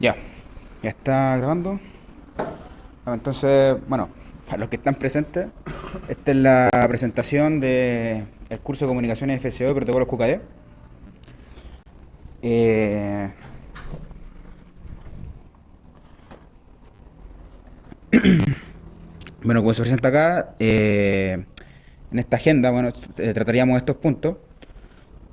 Ya, ya está grabando. Entonces, bueno, para los que están presentes, esta es la presentación del curso de Comunicaciones FCO y Protocolos QKD. Eh, bueno, como se presenta acá, en esta agenda, bueno, trataríamos estos puntos.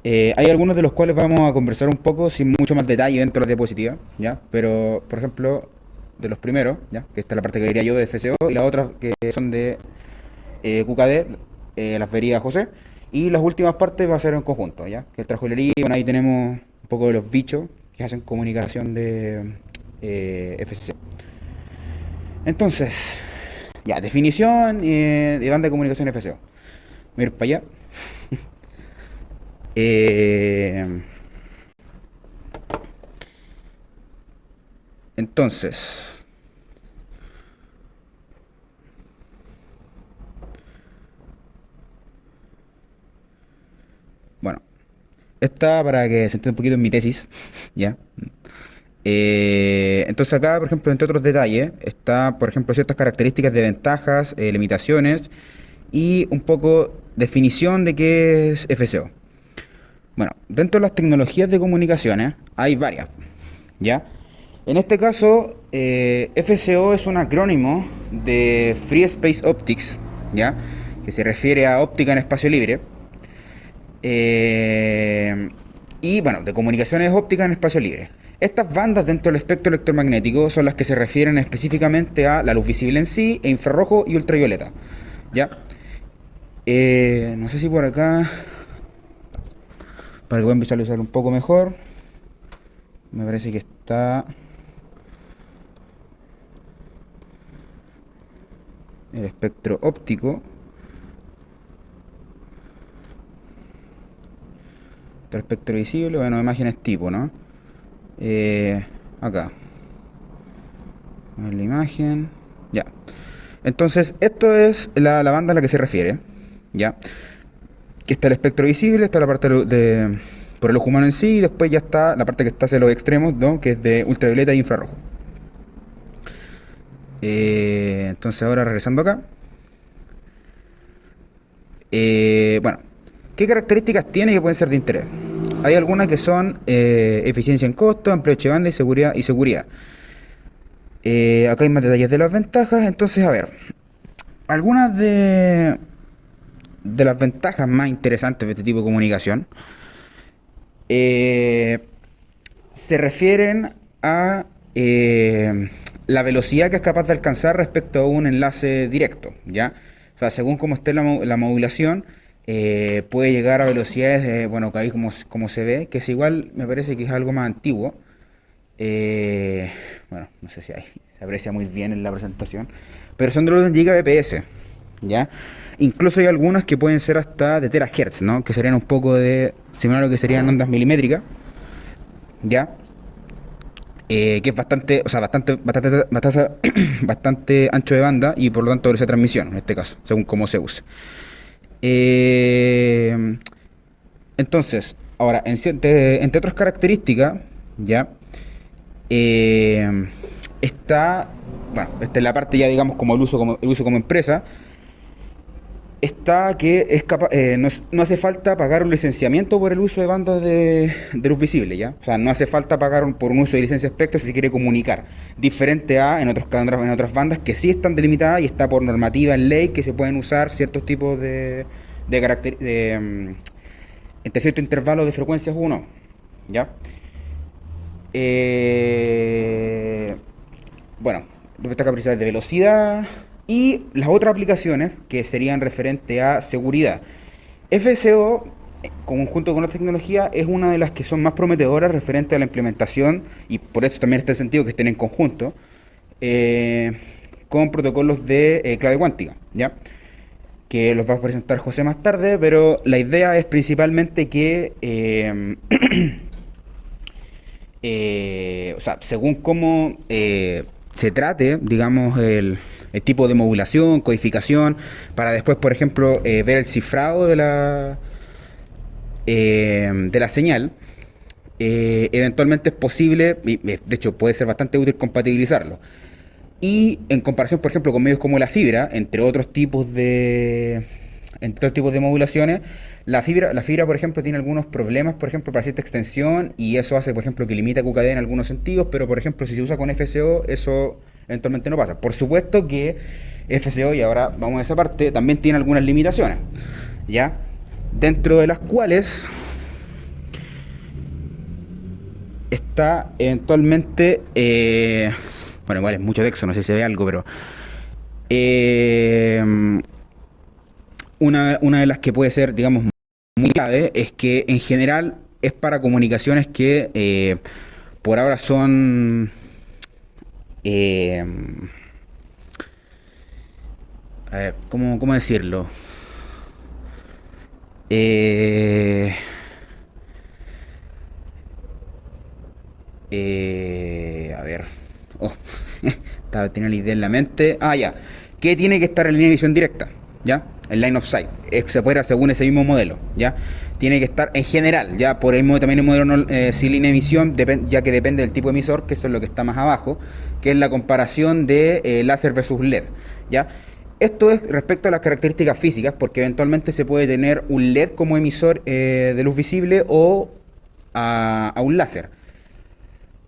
Hay algunos de los cuales vamos a conversar un poco sin mucho más detalle dentro de la diapositiva, ¿ya? Pero, por ejemplo, de los primeros, ¿ya? Que esta es la parte que diría yo de FCO y las otras que son de QKD, las vería José. Y las últimas partes va a ser en conjunto, ¿ya? Que el trajuelería, bueno, ahí tenemos un poco de los bichos que hacen comunicación de FCO. Entonces, ya, definición de banda de comunicación FCO. Voy a ir para allá. Eh, entonces, bueno, esta para que se entienda un poquito en mi tesis, ¿ya? Entonces acá, por ejemplo, entre otros detalles, está, por ejemplo, ciertas características de ventajas, limitaciones y un poco definición de qué es FCO. Bueno, dentro de las tecnologías de comunicaciones hay varias, ¿ya? En este caso, FCO es un acrónimo de Free Space Optics, ¿ya? Que se refiere a óptica en espacio libre. Eh, y bueno, de comunicaciones ópticas en espacio libre. Estas bandas dentro del espectro electromagnético son las que se refieren específicamente a la luz visible en sí, e infrarrojo y ultravioleta. ¿Ya? No sé si por acá, para que puedan visualizar un poco mejor, me parece que está el espectro óptico. Está el espectro visible, bueno, imágenes tipo, ¿no? Acá. En la imagen. Ya. Entonces, esto es la banda a la que se refiere. ¿Ya? Que está el espectro visible, está la parte por el ojo humano en sí, y después ya está la parte que está hacia los extremos, ¿no? Que es de ultravioleta e infrarrojo. Entonces, ahora regresando acá. Bueno, ¿qué características tiene que pueden ser de interés? Hay algunas que son eficiencia en costo, amplio de banda y seguridad. Acá hay más detalles de las ventajas. Entonces, a ver, algunas de las ventajas más interesantes de este tipo de comunicación eh, se refieren a la velocidad que es capaz de alcanzar respecto a un enlace directo, ¿ya? O sea, según cómo esté la modulación, puede llegar a velocidades, bueno, que ahí como se ve, que es igual, me parece que es algo más antiguo. Eh, bueno, no sé si ahí se aprecia muy bien en la presentación, pero son de los gigabps, ¿ya? Incluso hay algunas que pueden ser hasta de terahertz, ¿no? Que serían un poco de similar a lo que serían ondas milimétricas, ¿ya? Que es bastante, o sea, bastante ancho de banda y por lo tanto velocidad de transmisión, en este caso, según cómo se use. Eh, entonces, ahora, entre otras características, ¿ya? Eh, está, bueno, esta es la parte ya digamos como el uso como empresa, está que es no hace falta pagar un licenciamiento por el uso de bandas de luz visible, ¿ya? O sea, no hace falta pagar por un uso de licencia espectro si se quiere comunicar. Diferente a en otras bandas que sí están delimitadas y está por normativa en ley que se pueden usar ciertos tipos de carácter, entre cierto intervalo de frecuencias o no, ¿ya? Eh, bueno, destaca principales de velocidad y las otras aplicaciones que serían referente a seguridad. FCO, conjunto con la tecnología, es una de las que son más prometedoras referente a la implementación, y por eso también está el sentido que estén en conjunto, eh, con protocolos de clave cuántica, ¿ya? Que los va a presentar José más tarde, pero la idea es principalmente que o sea, según cómo se trate, digamos, el tipo de modulación, codificación, para después, por ejemplo, ver el cifrado de la señal, eventualmente es posible, y de hecho puede ser bastante útil compatibilizarlo. Y en comparación, por ejemplo, con medios como la fibra, entre otros tipos de modulaciones, la fibra, por ejemplo, tiene algunos problemas, por ejemplo, para cierta extensión, y eso hace, por ejemplo, que limita QKD en algunos sentidos, pero, por ejemplo, si se usa con FCO, eso eventualmente no pasa. Por supuesto que FCO, y ahora vamos a esa parte, también tiene algunas limitaciones, ¿ya? Dentro de las cuales está eventualmente, bueno, igual es mucho texto, no sé si se ve algo, pero eh, una de las que puede ser, digamos, muy clave es que en general es para comunicaciones que por ahora son, eh, a ver, ¿cómo decirlo? Eh, a ver, oh, tenía la idea en la mente. Ah, ya. ¿Qué tiene que estar en línea de visión directa? ¿Ya? El line of sight. Se puede según ese mismo modelo. ¿Ya? Tiene que estar en general. ¿Ya? Por ahí también el modelo sin línea de visión, ya que depende del tipo de emisor, que eso es lo que está más abajo, que es la comparación de láser versus LED. ¿Ya? Esto es respecto a las características físicas, porque eventualmente se puede tener un LED como emisor de luz visible o a un láser.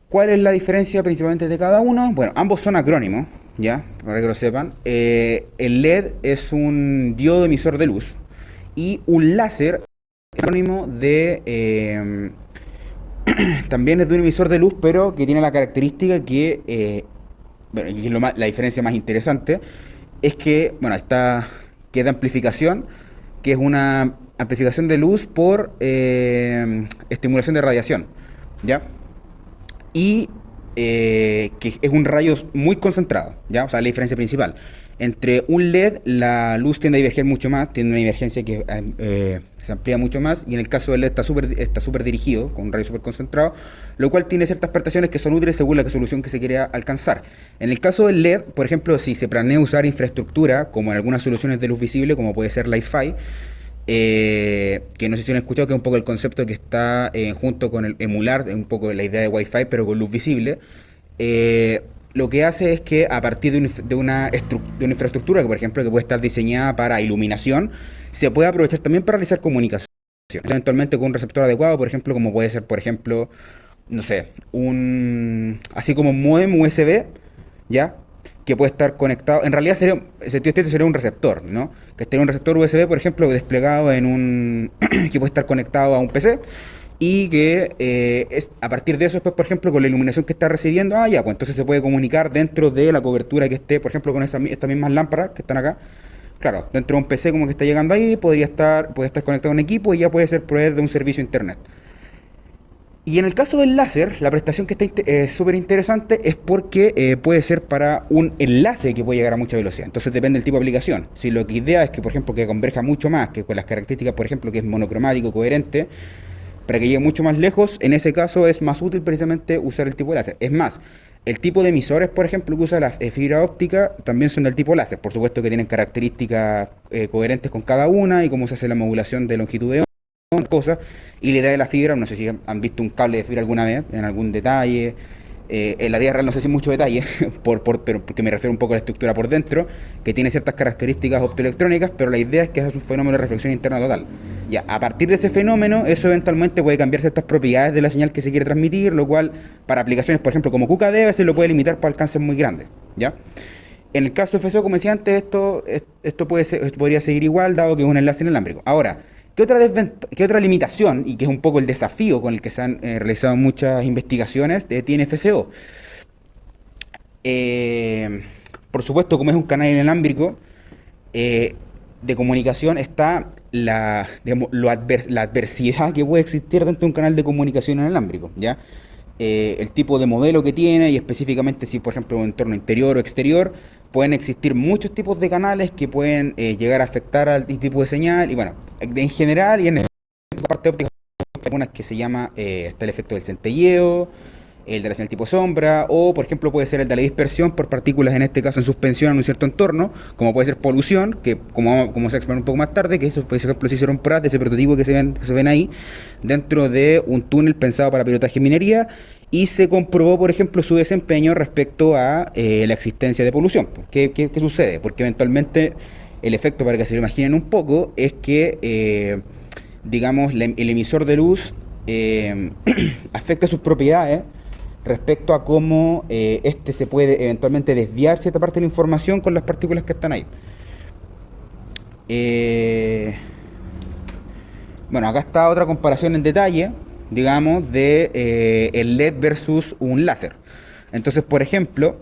¿Cuál es la diferencia principalmente de cada uno? Bueno, ambos son acrónimos, ¿ya? Para que lo sepan. El LED es un diodo emisor de luz y un láser es acrónimo de... también es de un emisor de luz, pero que tiene la característica que... bueno, y es la diferencia más interesante, es que, bueno, está... que es de amplificación, que es una amplificación de luz por estimulación de radiación, ¿ya? Y que es un rayo muy concentrado, ¿ya? O sea, la diferencia principal. Entre un LED, la luz tiende a diverger mucho más, tiene una divergencia que se amplía mucho más, y en el caso del LED está súper dirigido, con un rayo súper concentrado, lo cual tiene ciertas prestaciones que son útiles según la solución que se quiera alcanzar. En el caso del LED, por ejemplo, si se planea usar infraestructura, como en algunas soluciones de luz visible, como puede ser Li-Fi, que no sé si han escuchado, que es un poco el concepto que está junto con el emular, un poco la idea de Wi-Fi, pero con luz visible. Lo que hace es que a partir de una infraestructura, que por ejemplo que puede estar diseñada para iluminación, se puede aprovechar también para realizar comunicación. Eventualmente con un receptor adecuado, por ejemplo, como puede ser, por ejemplo, no sé, así como un modem USB, ¿ya? Que puede estar conectado, en realidad sería, en sentido estricto sería un receptor, ¿no? Que estaría un receptor USB, por ejemplo, desplegado en que puede estar conectado a un PC y que a partir de eso, después, por ejemplo, con la iluminación que está recibiendo, ya, pues entonces se puede comunicar dentro de la cobertura que esté, por ejemplo, con estas mismas lámparas que están acá. Claro, dentro de un PC como que está llegando ahí, puede estar conectado a un equipo y ya puede ser proveedor de un servicio internet. Y en el caso del láser, la prestación que está súper interesante es porque puede ser para un enlace que puede llegar a mucha velocidad. Entonces depende del tipo de aplicación. Si lo que idea es que, por ejemplo, que converja mucho más, que con las características, por ejemplo, que es monocromático, coherente, para que llegue mucho más lejos, en ese caso es más útil precisamente usar el tipo de láser. Es más, el tipo de emisores, por ejemplo, que usa la fibra óptica, también son del tipo láser. Por supuesto que tienen características coherentes con cada una y cómo se hace la modulación de longitud de cosas. Y la idea de la fibra, no sé si han visto un cable de fibra alguna vez, en algún detalle. En la vida real no sé si mucho detalle, pero porque me refiero un poco a la estructura por dentro, que tiene ciertas características optoelectrónicas, pero la idea es que es un fenómeno de reflexión interna total. Ya, a partir de ese fenómeno, eso eventualmente puede cambiar ciertas propiedades de la señal que se quiere transmitir, lo cual, para aplicaciones, por ejemplo, como QKD, a veces lo puede limitar para alcances muy grandes, ¿ya? En el caso de FSO, como decía antes, esto podría seguir igual, dado que es un enlace inalámbrico. Ahora, ¿qué otra limitación, y que es un poco el desafío con el que se han realizado muchas investigaciones, tiene FCO? Por supuesto, como es un canal inalámbrico de comunicación, está digamos, la adversidad que puede existir dentro de un canal de comunicación inalámbrico, ¿ya? El tipo de modelo que tiene y específicamente si, por ejemplo, un entorno interior o exterior, pueden existir muchos tipos de canales que pueden llegar a afectar al tipo de señal. Y bueno, en general y en la parte óptica, hay algunas que se llama, está el efecto del centelleo, el de la señal tipo sombra, o por ejemplo puede ser el de la dispersión por partículas, en este caso en suspensión en un cierto entorno, como puede ser polución, que como se explicará un poco más tarde, que eso, por ejemplo, se hicieron pruebas de ese prototipo que se ven ahí, dentro de un túnel pensado para pilotaje y minería, y se comprobó, por ejemplo, su desempeño respecto a la existencia de polución. ¿Qué sucede? Porque eventualmente el efecto, para que se lo imaginen un poco, es que, digamos, el emisor de luz afecta sus propiedades respecto a cómo este se puede eventualmente desviar cierta parte de la información con las partículas que están ahí. Bueno, acá está otra comparación en detalle, digamos, de el LED versus un láser. Entonces, por ejemplo,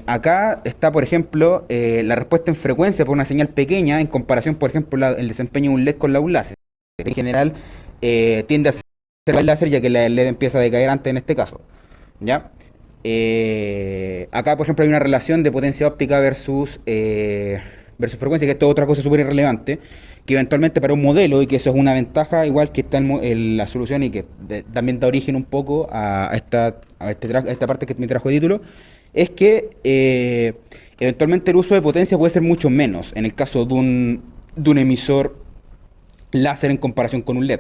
acá está, por ejemplo, la respuesta en frecuencia por una señal pequeña en comparación, por ejemplo, el desempeño de un LED con la de un láser. En general, tiende a ser el láser, ya que el LED empieza a decaer antes en este caso. ¿Ya? Acá, por ejemplo, hay una relación de potencia óptica versus frecuencia, que esto es otra cosa súper irrelevante, que eventualmente para un modelo, y que eso es una ventaja, igual que está en la solución, y que también da origen un poco a esta parte que me trajo de título, es que eventualmente el uso de potencia puede ser mucho menos en el caso de un emisor láser en comparación con un LED.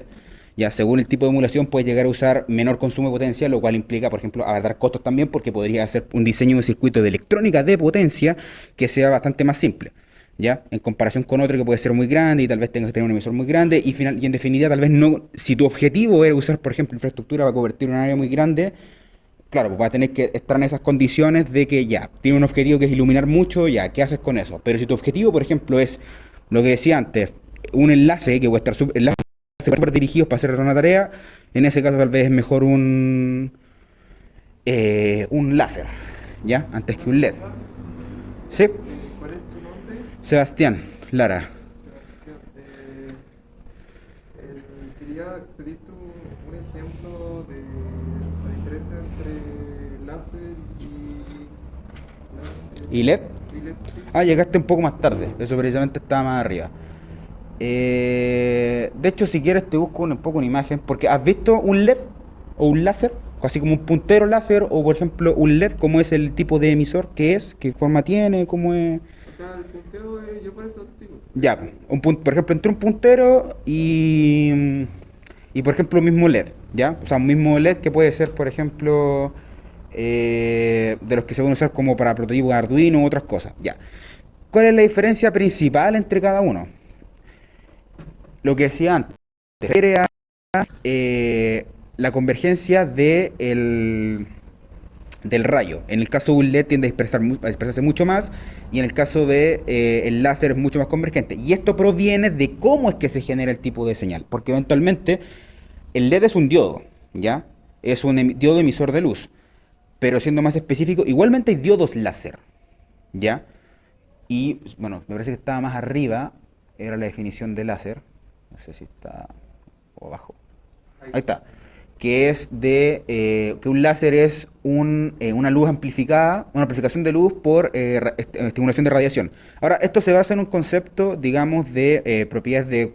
Ya, según el tipo de emulación, puedes llegar a usar menor consumo de potencia, lo cual implica, por ejemplo, abaratar costos también, porque podría hacer un diseño de circuito de electrónica de potencia que sea bastante más simple, ¿ya? En comparación con otro que puede ser muy grande y tal vez tengas que tener un emisor muy grande y en definitiva, tal vez no, si tu objetivo era usar, por ejemplo, infraestructura para convertir un área muy grande, claro, pues vas a tener que estar en esas condiciones de que ya, tiene un objetivo que es iluminar mucho, ya, ¿qué haces con eso? Pero si tu objetivo, por ejemplo, es lo que decía antes, un enlace que puede estar súper dirigidos para hacer una tarea, en ese caso tal vez es mejor un láser, ¿ya? Antes que un LED. ¿Sí? ¿Cuál es tu nombre? Sebastián Lara. Sebastián. Quería pedirte un ejemplo de la diferencia entre ¿Y LED? y LED, sí. Ah, llegaste un poco más tarde, eso precisamente estaba más arriba. De hecho, si quieres te busco un poco una imagen, porque ¿has visto un LED o un láser? Así como un puntero láser o por ejemplo un LED, ¿cómo es el tipo de emisor? ¿Qué es? ¿Qué forma tiene? ¿Cómo es? O sea, el punteo, yo por eso te digo. Ya, por ejemplo, entre un puntero y por ejemplo un mismo LED, ¿ya? O sea, un mismo LED que puede ser, por ejemplo, de los que se pueden usar como para prototipos de Arduino u otras cosas, ya. ¿Cuál es la diferencia principal entre cada uno? Lo que decía antes, refiere a la convergencia del rayo. En el caso de un LED tiende a dispersarse mucho más, y en el caso de el láser es mucho más convergente. Y esto proviene de cómo es que se genera el tipo de señal, porque eventualmente el LED es un diodo, ¿ya? Es un diodo emisor de luz, pero siendo más específico, igualmente hay diodos láser, ¿ya? Y bueno, me parece que estaba más arriba, era la definición de láser. No sé si está o abajo. Ahí está. Que es que un láser es una luz amplificada, una amplificación de luz por estimulación de radiación. Ahora, esto se basa en un concepto, digamos, de propiedades de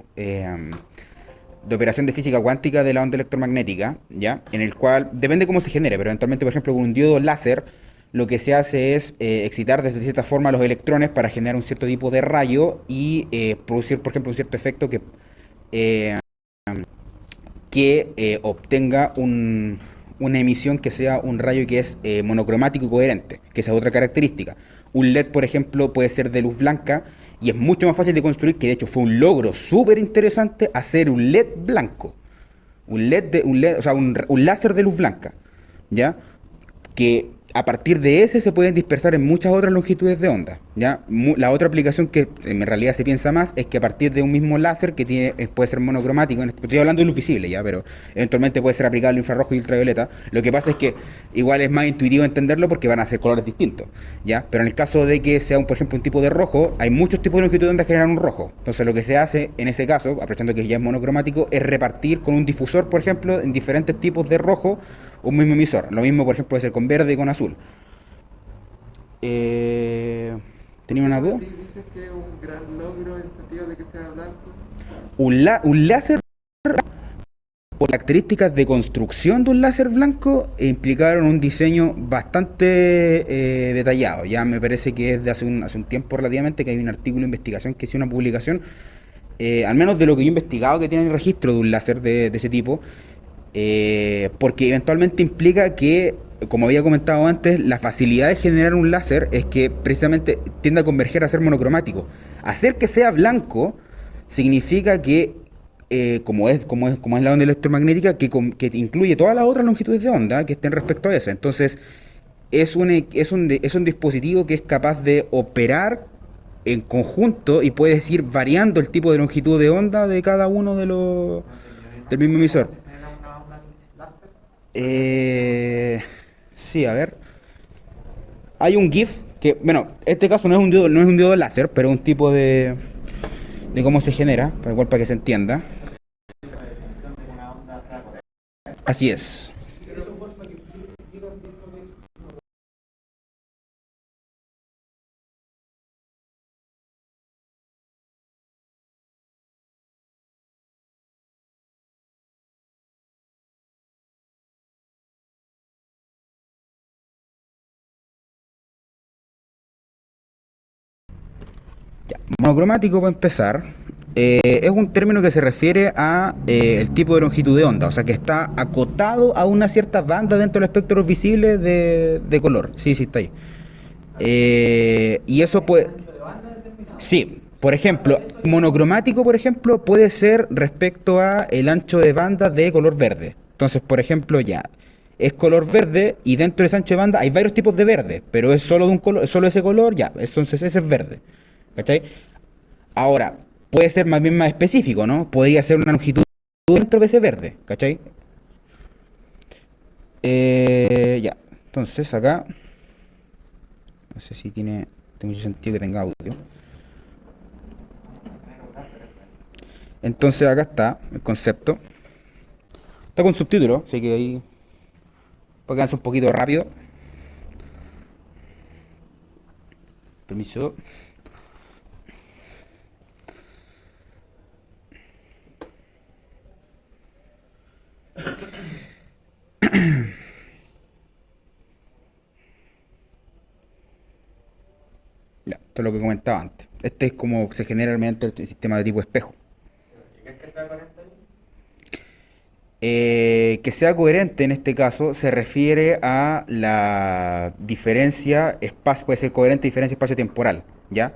operación de física cuántica de la onda electromagnética, ¿ya? En el cual, depende cómo se genere, pero eventualmente, por ejemplo, con un diodo láser, lo que se hace es excitar de cierta forma los electrones para generar un cierto tipo de rayo y producir, por ejemplo, un cierto efecto eh, que obtenga una emisión que sea un rayo que es monocromático y coherente, que esa es otra característica. Un LED, por ejemplo, puede ser de luz blanca y es mucho más fácil de construir, que de hecho fue un logro súper interesante hacer un LED blanco. O sea, un láser de luz blanca, ¿ya? Que a partir de ese se pueden dispersar en muchas otras longitudes de onda, ¿ya? La otra aplicación que en realidad se piensa más es que a partir de un mismo láser que puede ser monocromático, estoy hablando de luz visible, ¿ya? Pero eventualmente puede ser aplicable infrarrojo y ultravioleta. Lo que pasa es que igual es más intuitivo entenderlo porque van a ser colores distintos, ¿ya? Pero en el caso de que sea, por ejemplo, un tipo de rojo, hay muchos tipos de longitud de onda que generan un rojo. Entonces lo que se hace en ese caso, aprovechando que ya es monocromático, es repartir con un difusor, por ejemplo, en diferentes tipos de rojo un mismo emisor. Lo mismo, por ejemplo, puede ser con verde y con azul. ¿Tenía una duda? ¿Y dices que es un gran logro en el sentido de que sea blanco? Un láser por características de construcción de un láser blanco, implicaron un diseño bastante detallado. Ya me parece que es de hace un tiempo relativamente que hay un artículo de investigación que hizo una publicación, al menos de lo que yo he investigado, que tiene el registro de un láser de ese tipo, porque eventualmente implica que, como había comentado antes, la facilidad de generar un láser es que precisamente tiende a converger a ser monocromático. Hacer que sea blanco significa que, como es la onda electromagnética, que incluye todas las otras longitudes de onda que estén respecto a esa. Entonces, es un dispositivo que es capaz de operar en conjunto y puedes ir variando el tipo de longitud de onda de cada uno de los del mismo emisor. Eh, sí, a ver. Hay un GIF que, bueno, este caso no es un diodo láser, pero es un tipo de cómo se genera, para que se entienda. Así es. Ya. Monocromático, para empezar, es un término que se refiere a el tipo de longitud de onda, o sea que está acotado a una cierta banda dentro del espectro visible de color. Sí, sí, está ahí. Y eso puede... Sí, por ejemplo, monocromático, por ejemplo, puede ser respecto a el ancho de banda de color verde. Entonces, por ejemplo, ya es color verde y dentro de ese ancho de banda hay varios tipos de verde, pero es solo de un color, es solo ese color, ya, entonces ese es verde. ¿Cachai? Ahora, puede ser más bien más específico, ¿no? Podría ser una longitud dentro de ese verde, ¿cachai? Ya, entonces acá, no sé si tiene mucho sentido que tenga audio. Entonces acá está el concepto. Está con subtítulos, así que ahí puede quedarse un poquito rápido. Permiso. Ya, esto es lo que comentaba antes. Este es como se genera realmente el sistema de tipo espejo. Que sea coherente en este caso se refiere a la diferencia espacio, puede ser coherente diferencia espacio-temporal, ¿ya?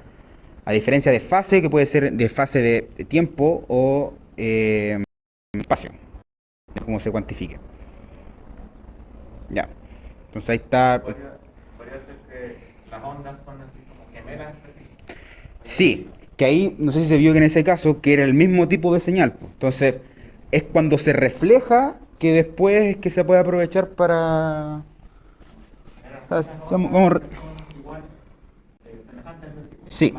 A diferencia de fase, que puede ser de fase de tiempo o espacio, es como se cuantifique. Ya. Entonces ahí está. Sí, que ahí no sé si se vio que en ese caso que era el mismo tipo de señal, pues. Entonces es cuando se refleja que después es que se puede aprovechar para... Sí,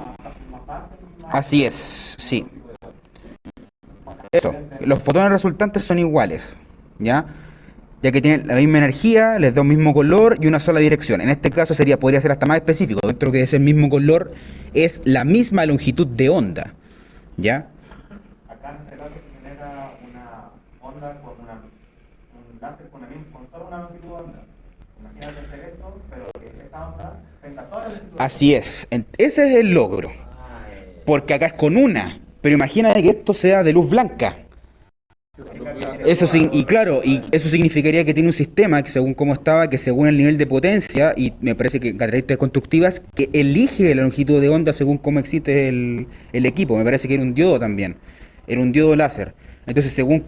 así es, sí. Eso, los fotones resultantes son iguales, ¿ya? Ya que tienen la misma energía, les da un mismo color y una sola dirección. En este caso podría ser hasta más específico, dentro que ese mismo color es la misma longitud de onda, ¿ya? Así es, ese es el logro, porque acá es con una, pero imagínate que esto sea de luz blanca. Y claro, y eso significaría que tiene un sistema que según cómo estaba, que según el nivel de potencia, y me parece que características constructivas, que elige la longitud de onda según cómo existe el equipo. Me parece que era un diodo también. Era un diodo láser. Entonces, según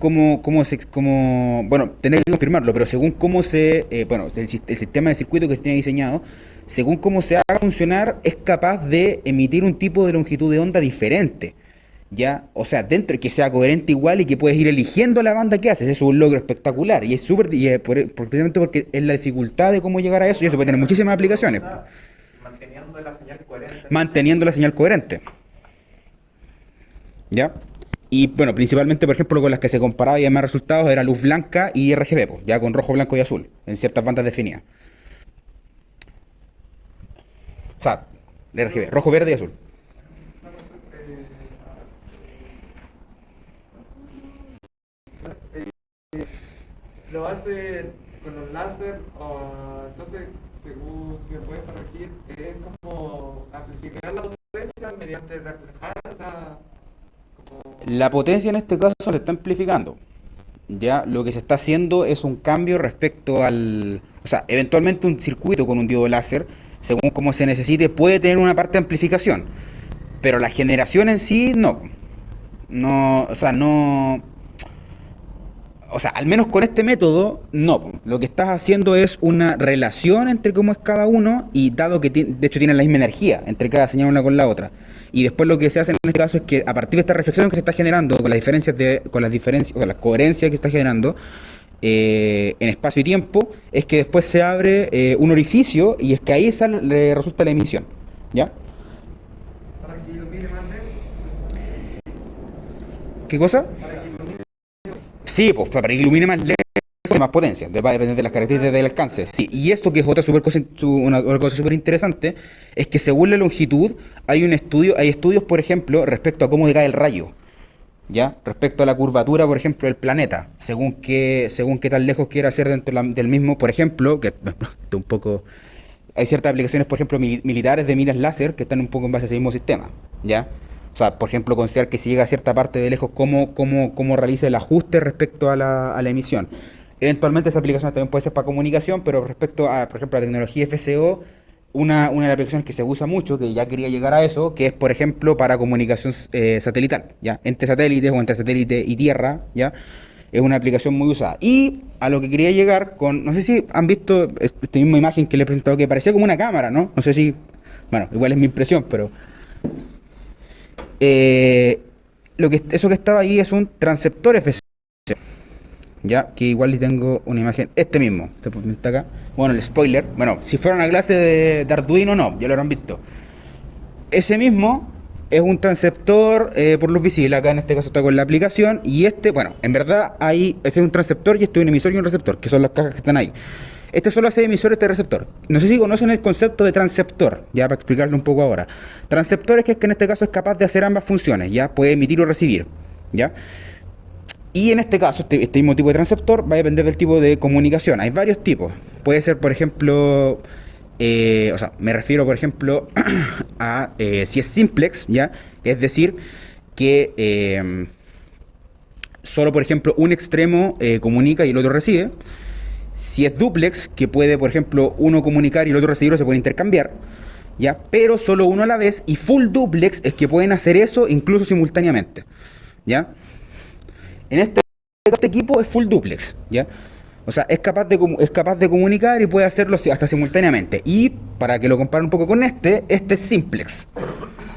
bueno, tener que confirmarlo, pero según el sistema de circuito que se tiene diseñado, según cómo se haga funcionar, es capaz de emitir un tipo de longitud de onda diferente. ¿Ya? O sea, dentro que sea coherente igual y que puedes ir eligiendo la banda que haces. Eso es un logro espectacular. Y es súper, precisamente porque es la dificultad de cómo llegar a eso y eso puede tener muchísimas aplicaciones. Manteniendo la señal coherente. ¿Ya? Y bueno, principalmente, por ejemplo, con las que se comparaba y más resultados era luz blanca y RGB, pues, ya con rojo, blanco y azul, en ciertas bandas definidas. O sea, RGB, rojo, verde y azul. láser, con los láser, entonces, según si me puedes corregir, es como amplificar la potencia mediante reflejar esa, como... La potencia en este caso se está amplificando. Ya lo que se está haciendo es un cambio respecto al... O sea, eventualmente un circuito con un diodo láser, según como se necesite, puede tener una parte de amplificación. Pero la generación en sí, no. No, o sea, no... O sea, al menos con este método, no. Lo que estás haciendo es una relación entre cómo es cada uno y dado que de hecho tienen la misma energía entre cada señal una con la otra. Y después lo que se hace en este caso es que a partir de esta reflexión que se está generando con las diferencias con las coherencias que está generando en espacio y tiempo, es que después se abre un orificio y es que ahí le resulta la emisión. ¿Ya? Para que ilumine más lejos, ¿Qué cosa? para que ilumine, Sí, pues para que ilumine más lejos, más potencia, va a depender de las características del alcance. Sí, y esto que es otra cosa súper interesante, es que según la longitud hay estudios, por ejemplo, respecto a cómo decae el rayo, ¿ya? Respecto a la curvatura, por ejemplo, del planeta, según qué tan lejos quiera ser dentro del mismo, por ejemplo, que esto un poco... Hay ciertas aplicaciones, por ejemplo, militares de miras láser que están un poco en base a ese mismo sistema, ¿ya? O sea, por ejemplo, considerar que si llega a cierta parte de lejos, cómo realiza el ajuste respecto a la emisión. Eventualmente esa aplicación también puede ser para comunicación, pero respecto a, por ejemplo, la tecnología FCO, una de las aplicaciones que se usa mucho, que ya quería llegar a eso, que es, por ejemplo, para comunicación satelital, ¿ya? Entre satélites o entre satélite y tierra, ¿ya? Es una aplicación muy usada. Y a lo que quería llegar con, no sé si han visto esta misma imagen que le he presentado, que parecía como una cámara, ¿no? No sé si, bueno, igual es mi impresión, pero eh, eso que estaba ahí es un transceptor FCO, ya, que igual les tengo una imagen, este mismo, está acá. Bueno, el spoiler, bueno, si fuera una clase de Arduino, no, ya lo habrán visto. Ese mismo es un transceptor por luz visible, acá en este caso está con la aplicación, y este, bueno, en verdad ahí, ese es un transceptor y este es un emisor y un receptor, que son las cajas que están ahí. Este solo hace emisor, este receptor. No sé si conocen el concepto de transceptor, ya para explicarlo un poco ahora. Transceptor es que en este caso es capaz de hacer ambas funciones, ya puede emitir o recibir, ya. Y en este caso, este mismo tipo de transceptor va a depender del tipo de comunicación. Hay varios tipos. Puede ser, por ejemplo, o sea, me refiero, por ejemplo, a si es simplex, ¿ya? Es decir, que solo, por ejemplo, un extremo comunica y el otro recibe. Si es duplex, que puede, por ejemplo, uno comunicar y el otro recibir, se puede intercambiar, ¿ya? Pero solo uno a la vez. Y full duplex es que pueden hacer eso incluso simultáneamente, ¿ya? En este equipo es full duplex, ¿ya? O sea, es capaz de comunicar y puede hacerlo hasta simultáneamente. Y para que lo comparen un poco con este es simplex,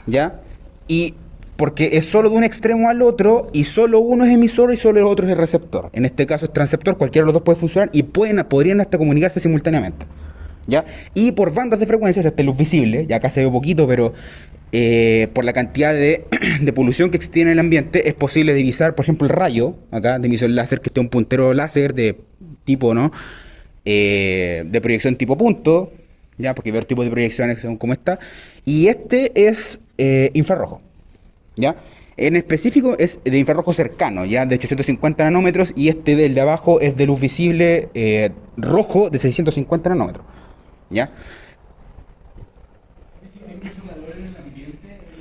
¿ya? Y porque es solo de un extremo al otro y solo uno es emisor y solo el otro es el receptor. En este caso es transceptor, cualquiera de los dos puede funcionar y podrían hasta comunicarse simultáneamente, ¿ya? Y por bandas de frecuencias, esta es luz visible, ya acá se ve poquito, pero por la cantidad de polución que existe en el ambiente, es posible divisar, por ejemplo, el rayo, acá, de emisión láser, que esté un puntero láser de tipo, ¿no? De proyección tipo punto, ya, porque hay varios tipos de proyecciones según cómo está, y este es infrarrojo, ¿ya? En específico es de infrarrojo cercano, ya de 850 nanómetros, y este del de abajo es de luz visible rojo de 650 nanómetros, ¿ya?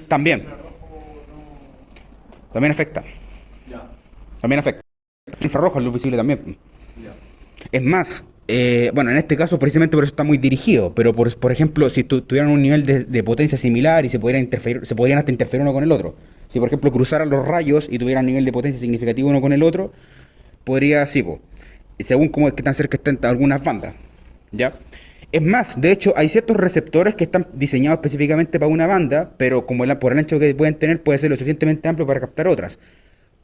También, también afecta, también afecta. Infrarrojo es luz visible también. Es más, bueno, en este caso precisamente por eso está muy dirigido, pero por ejemplo, si tuvieran un nivel de potencia similar y se podrían hasta interferir uno con el otro. Si por ejemplo cruzaran los rayos y tuvieran nivel de potencia significativo uno con el otro, podría, sí, según cómo es que tan cerca están algunas bandas, ¿ya? Es más, de hecho, hay ciertos receptores que están diseñados específicamente para una banda, pero como por el ancho que pueden tener, puede ser lo suficientemente amplio para captar otras.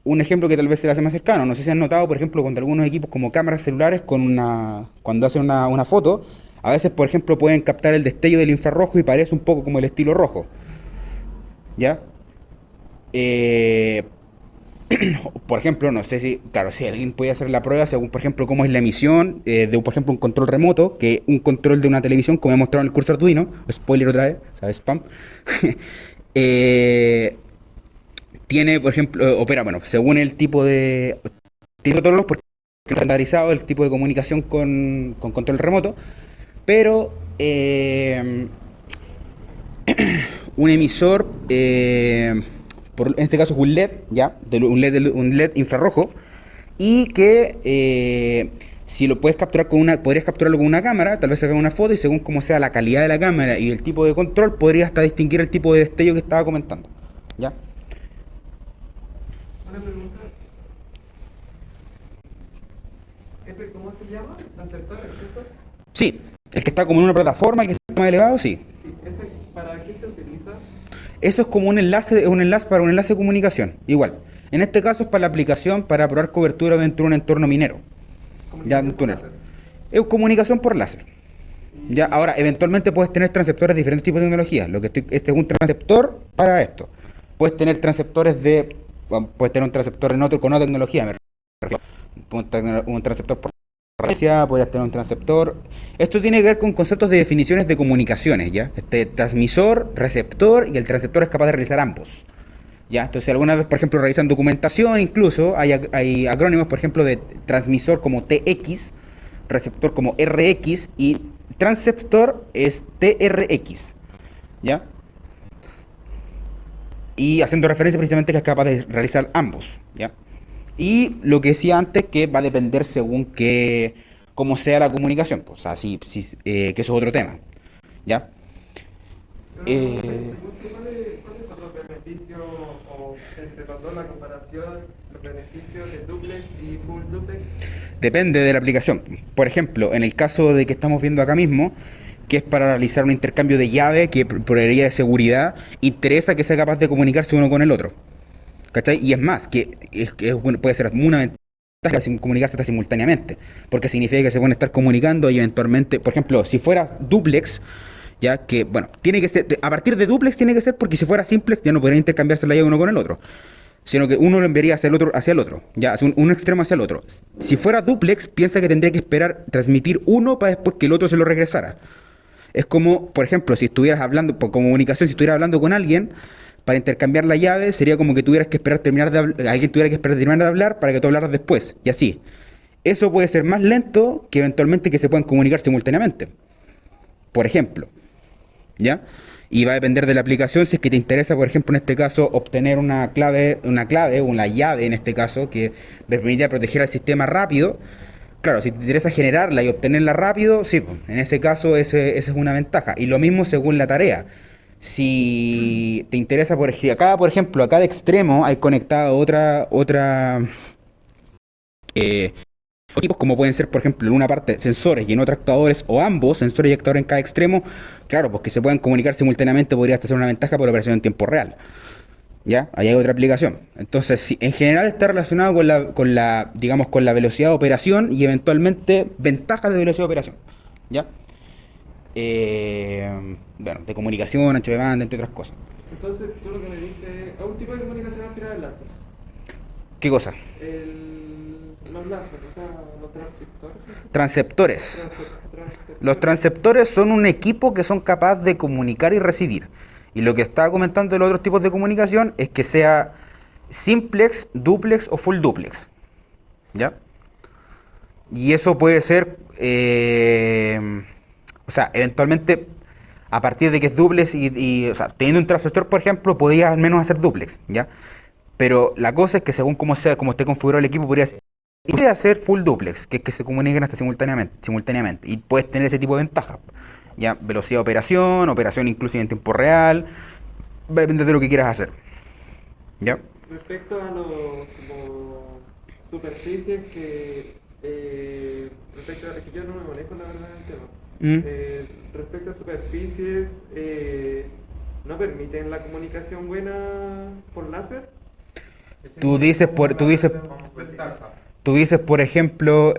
Un ejemplo que tal vez se le hace más cercano, no sé si han notado, por ejemplo, cuando algunos equipos como cámaras celulares, cuando hacen una foto, a veces, por ejemplo, pueden captar el destello del infrarrojo y parece un poco como el estilo rojo, ¿ya? Eh, por ejemplo, no sé si, claro, si alguien puede hacer la prueba según, por ejemplo, cómo es la emisión por ejemplo, un control remoto, que un control de una televisión, como he mostrado en el curso Arduino, spoiler otra vez, ¿sabes? Spam. Tiene, por ejemplo, opera, bueno, según el tipo de... Tiene todos los estandarizado el tipo de comunicación con control remoto, pero un emisor, en este caso es un LED, ¿ya? Un LED infrarrojo, y que si lo puedes capturar podrías capturarlo con una cámara, tal vez sacar una foto y según cómo sea la calidad de la cámara y el tipo de control, podrías hasta distinguir el tipo de destello que estaba comentando, ¿ya? Una pregunta. ¿Ese cómo se llama? ¿Transceptor, cierto? Sí, el que está como en una plataforma, que está más elevado, sí. Sí, ¿ese para qué se utiliza? Eso es como un enlace para un enlace de comunicación, igual. En este caso es para la aplicación para probar cobertura dentro de un entorno minero. Ya, Comunicación un por túnel. láser. Es comunicación por láser. Ya, ahora, eventualmente puedes tener transceptores de diferentes tipos de tecnologías. Este es un transceptor para esto. Puedes tener puedes tener un transceptor con otra tecnología, me refiero. Puedes tener un transceptor por frecuencia, podrías tener un transceptor. Esto tiene que ver con conceptos de definiciones de comunicaciones, ¿ya? Este transmisor, receptor y el transceptor es capaz de realizar ambos. ¿Ya? Entonces, alguna vez, por ejemplo, realizan documentación, incluso hay acrónimos, por ejemplo, de transmisor como TX, receptor como RX y transceptor es TRX, ¿ya? Y haciendo referencia precisamente que es capaz de realizar ambos, ¿ya? Y lo que decía antes, que va a depender según cómo sea la comunicación, pues, o sea, que eso es otro tema, ¿ya? Según tú, ¿cuáles son los beneficios o entre los dos la comparación, los beneficios de duplex y full duplex? Depende de la aplicación. Por ejemplo, en el caso de que estamos viendo acá mismo, que es para realizar un intercambio de llave que por área de seguridad, interesa que sea capaz de comunicarse uno con el otro. ¿Cachai? Y es más, puede ser una ventaja comunicarse hasta simultáneamente, porque significa que se pueden estar comunicando y eventualmente, por ejemplo, si fuera duplex, ya que, bueno, tiene que ser, a partir de duplex tiene que ser porque si fuera simplex ya no podrían intercambiarse la llave uno con el otro, sino que uno lo enviaría hacia el otro, ya, hacia un extremo hacia el otro. Si fuera duplex, piensa que tendría que esperar transmitir uno para después que el otro se lo regresara. Es como, por ejemplo, si estuvieras hablando, por comunicación, si estuvieras hablando con alguien, para intercambiar la llave, sería como que tuvieras que esperar alguien tuviera que esperar terminar de hablar para que tú hablaras después, y así. Eso puede ser más lento que eventualmente que se puedan comunicar simultáneamente. Por ejemplo, ¿ya? Y va a depender de la aplicación si es que te interesa, por ejemplo, en este caso, obtener una clave, una llave en este caso, que permitiría proteger al sistema rápido. Claro, si te interesa generarla y obtenerla rápido, sí, pues, en ese caso esa es una ventaja. Y lo mismo según la tarea. Si te interesa, por ejemplo, a cada extremo hay conectado otra equipos como pueden ser, por ejemplo, en una parte sensores y en otra actuadores, o ambos, sensores y actuadores en cada extremo, claro, pues que se puedan comunicar simultáneamente podría hasta ser una ventaja por operación en tiempo real. ¿Ya? Ahí hay otra aplicación. Entonces, sí, en general está relacionado digamos, con la velocidad de operación y eventualmente ventajas de velocidad de operación. ¿Ya? Bueno, de comunicación, ancho de banda, entre otras cosas. Entonces, tú lo que me dices, es un tipo de comunicación al final del láser. ¿Qué cosa? Los láser, o sea, los transceptores. Transceptores. Los transceptores son un equipo que son capaces de comunicar y recibir. Y lo que estaba comentando de los otros tipos de comunicación es que sea simplex, duplex o full duplex. ¿Ya? Y eso puede ser, o sea, eventualmente, a partir de que es duplex o sea, teniendo un transceptor, por ejemplo, podrías al menos hacer duplex, ¿ya? Pero la cosa es que según cómo esté configurado el equipo, podrías hacer full duplex, que es que se comuniquen hasta simultáneamente. Y puedes tener ese tipo de ventajas. Ya, velocidad de operación inclusive en tiempo real, va a depender de lo que quieras hacer. ¿Ya? Respecto a los como superficies respecto a que yo no me manejo la verdad en el tema. Respecto a superficies, ¿no permiten la comunicación buena por láser? Tú dices, por ejemplo,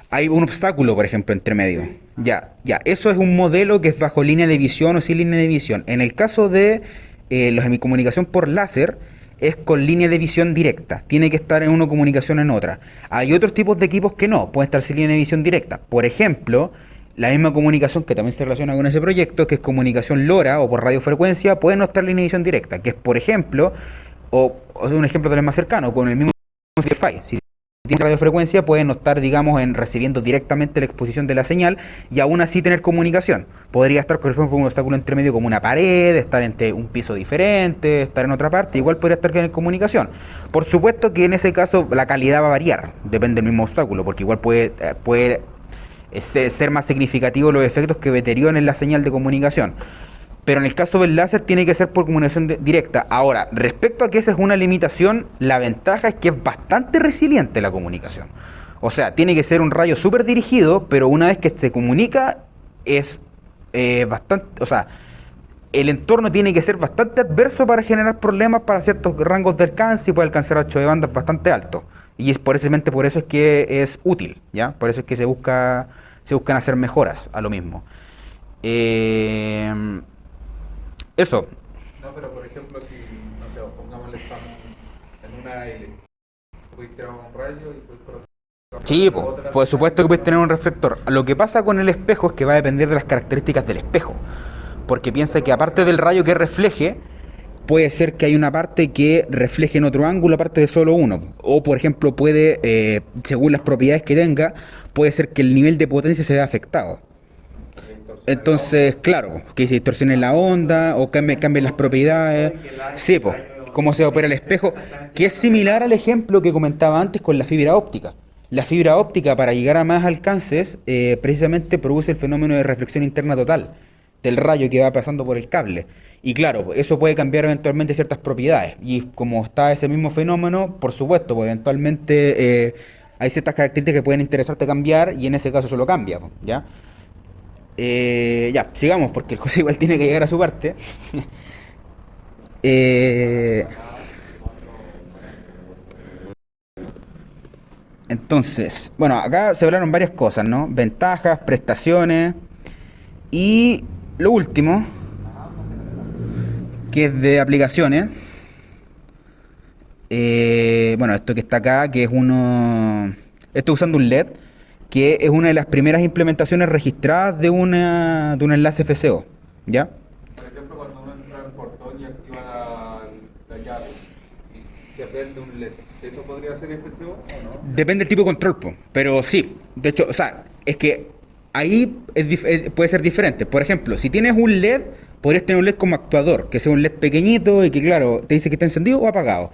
hay un obstáculo, por ejemplo, entre medio. Ya, eso es un modelo que es bajo línea de visión o sin línea de visión. En el caso de los de comunicación por láser, es con línea de visión directa. Tiene que estar en una comunicación en otra. Hay otros tipos de equipos que no, pueden estar sin línea de visión directa. Por ejemplo, la misma comunicación que también se relaciona con ese proyecto, que es comunicación LoRa o por radiofrecuencia, puede no estar en línea de visión directa, que es, por ejemplo, o un ejemplo tal vez más cercano, con el mismo Wi-Fi. Si tiene radiofrecuencia puede no estar, digamos, recibiendo directamente la exposición de la señal y aún así tener comunicación. Podría estar, por ejemplo, un obstáculo entre medio como una pared, estar entre un piso diferente, estar en otra parte, igual podría estar en comunicación. Por supuesto que en ese caso la calidad va a variar, depende del mismo obstáculo, porque igual puede ser más significativo los efectos que deterioren la señal de comunicación. Pero en el caso del láser tiene que ser por comunicación directa. Ahora, respecto a que esa es una limitación, la ventaja es que es bastante resiliente la comunicación. O sea, tiene que ser un rayo súper dirigido, pero una vez que se comunica es bastante... O sea, el entorno tiene que ser bastante adverso para generar problemas para ciertos rangos de alcance y puede alcanzar ancho de banda bastante alto. Y es por eso es que es útil, ¿ya? Por eso es que se buscan hacer mejoras a lo mismo. Eso. No, pero por ejemplo, si, no sé, pongámosle estamos en una L, puedes tirar un rayo y puedes colocar Sí, otra por señal supuesto que puedes tener un reflector. Lo que pasa con el espejo es que va a depender de las características del espejo. Porque piensa que aparte del rayo que refleje, puede ser que hay una parte que refleje en otro ángulo aparte de solo uno. O por ejemplo según las propiedades que tenga, puede ser que el nivel de potencia se vea afectado. Entonces, claro, que se distorsione la onda o cambien las propiedades. Sí, pues, cómo se opera el espejo, que es similar al ejemplo que comentaba antes con la fibra óptica. La fibra óptica, para llegar a más alcances, precisamente produce el fenómeno de reflexión interna total del rayo que va pasando por el cable. Y claro, eso puede cambiar eventualmente ciertas propiedades. Y como está ese mismo fenómeno, por supuesto, pues eventualmente hay ciertas características que pueden interesarte cambiar y en ese caso eso lo cambia, ¿ya? Ya, sigamos porque el José igual tiene que llegar a su parte. Entonces, bueno, acá se hablaron varias cosas, ¿no? Ventajas, prestaciones y lo último, que es de aplicaciones. Bueno, esto que está acá, que es esto usando un LED, que es una de las primeras implementaciones registradas de un enlace FCO, ¿ya? Por ejemplo, cuando uno entra al portón y activa la llave y se prende un LED, ¿eso podría ser FCO o no? Depende del tipo de control, pero sí. De hecho, o sea, es que ahí puede ser diferente. Por ejemplo, si tienes un LED, podrías tener un LED como actuador, que sea un LED pequeñito y que, claro, te dice que está encendido o apagado.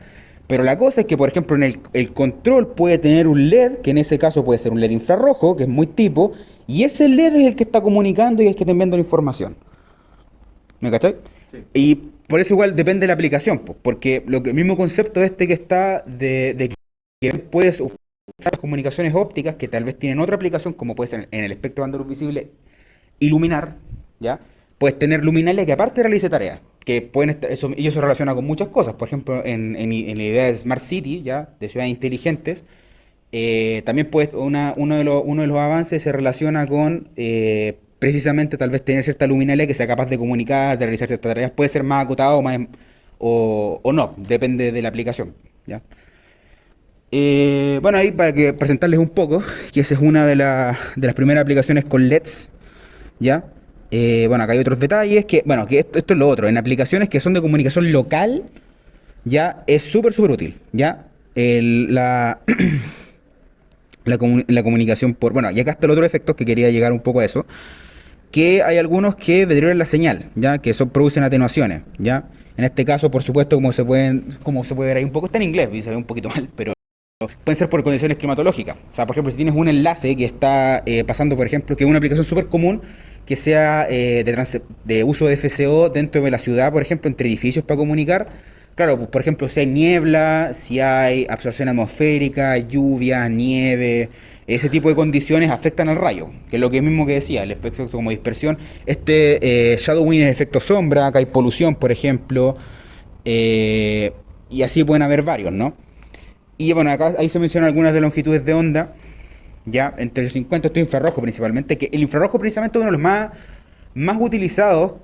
Pero la cosa es que, por ejemplo, en el control puede tener un LED, que en ese caso puede ser un LED infrarrojo, que es muy tipo, y ese LED es el que está comunicando y es el que está enviando la información. ¿Me cachai? Sí. Y por eso igual depende de la aplicación, porque el mismo concepto que está de que puedes usar las comunicaciones ópticas, que tal vez tienen otra aplicación, como puede ser en el espectro de banda luz visible, iluminar, ¿ya? Puedes tener luminarias que aparte realice tareas, que pueden ellos se relaciona con muchas cosas. Por ejemplo, en la idea de Smart City, ¿ya? De ciudades inteligentes, también uno de los avances se relaciona con precisamente tal vez tener cierta luminaria que sea capaz de comunicar, de realizar ciertas tareas. Puede ser más acotado o no, depende de la aplicación, ¿ya? Bueno, ahí para presentarles un poco, que esa es una de las primeras aplicaciones con LEDs, ¿ya? Bueno, acá hay otros detalles, que esto es lo otro, en aplicaciones que son de comunicación local, ya es súper útil, ¿ya? La, la comunicación bueno, y acá está el otro efecto que quería llegar un poco a eso, que hay algunos que deterioran la señal, ¿ya? Que producen atenuaciones, ¿ya? En este caso, por supuesto, como se puede ver ahí un poco, está en inglés y se ve un poquito mal, pero pueden ser por condiciones climatológicas. O sea, por ejemplo, si tienes un enlace que está pasando, por ejemplo, que es una aplicación súper común, que sea de uso de FCO dentro de la ciudad, por ejemplo, entre edificios para comunicar. Claro, pues, por ejemplo, si hay niebla, si hay absorción atmosférica, lluvia, nieve, ese tipo de condiciones afectan al rayo, que es lo que mismo que decía, el efecto como dispersión. Shadowing es efecto sombra, acá hay polución, por ejemplo, y así pueden haber varios, ¿no? Y bueno, acá ahí se mencionan algunas de longitudes de onda, ya entre los 50, esto es infrarrojo principalmente, que el infrarrojo precisamente es uno de los más utilizados,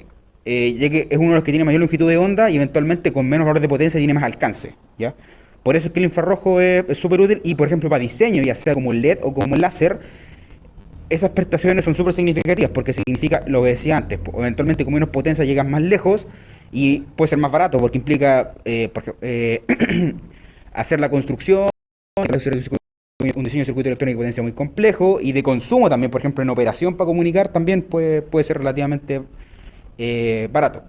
ya que es uno de los que tiene mayor longitud de onda y eventualmente con menos valor de potencia tiene más alcance, ¿ya? Por eso es que el infrarrojo es súper útil y, por ejemplo, para diseño, ya sea como LED o como láser, esas prestaciones son súper significativas porque significa lo que decía antes, eventualmente con menos potencia llegas más lejos y puede ser más barato porque implica hacer la construcción, un diseño de circuito electrónico de potencia muy complejo y de consumo también, por ejemplo, en operación para comunicar también puede ser relativamente barato.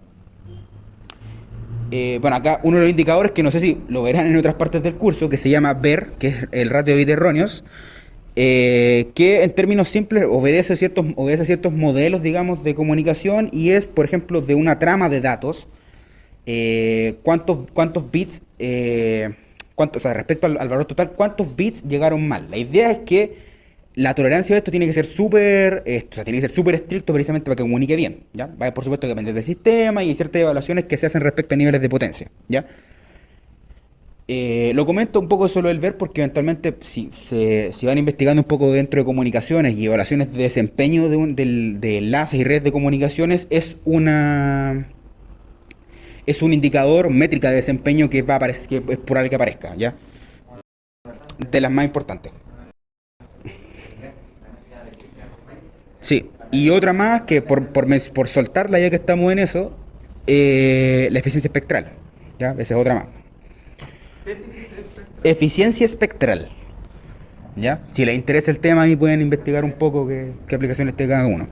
Bueno, acá uno de los indicadores que no sé si lo verán en otras partes del curso, que se llama VER, que es el ratio de bits erróneos, que en términos simples obedece a ciertos modelos, digamos, de comunicación y es, por ejemplo, de una trama de datos, cuántos bits, o sea, respecto al valor total, cuántos bits llegaron mal. La idea es que la tolerancia de esto tiene que ser súper, o sea, tiene que ser súper estricto precisamente para que comunique bien, ¿ya? Va, por supuesto que depende del sistema y hay ciertas evaluaciones que se hacen respecto a niveles de potencia, ¿ya? Lo comento un poco solo el ver porque eventualmente si van investigando un poco dentro de comunicaciones y evaluaciones de desempeño de enlaces y redes de comunicaciones es un indicador, métrica de desempeño que que es probable que aparezca, ¿ya? De las más importantes. Sí, y otra más que por soltarla ya que estamos en eso, la eficiencia espectral, ¿ya? Esa es otra más. Eficiencia espectral, ¿ya? Si les interesa el tema ahí pueden investigar un poco qué aplicaciones tiene cada uno.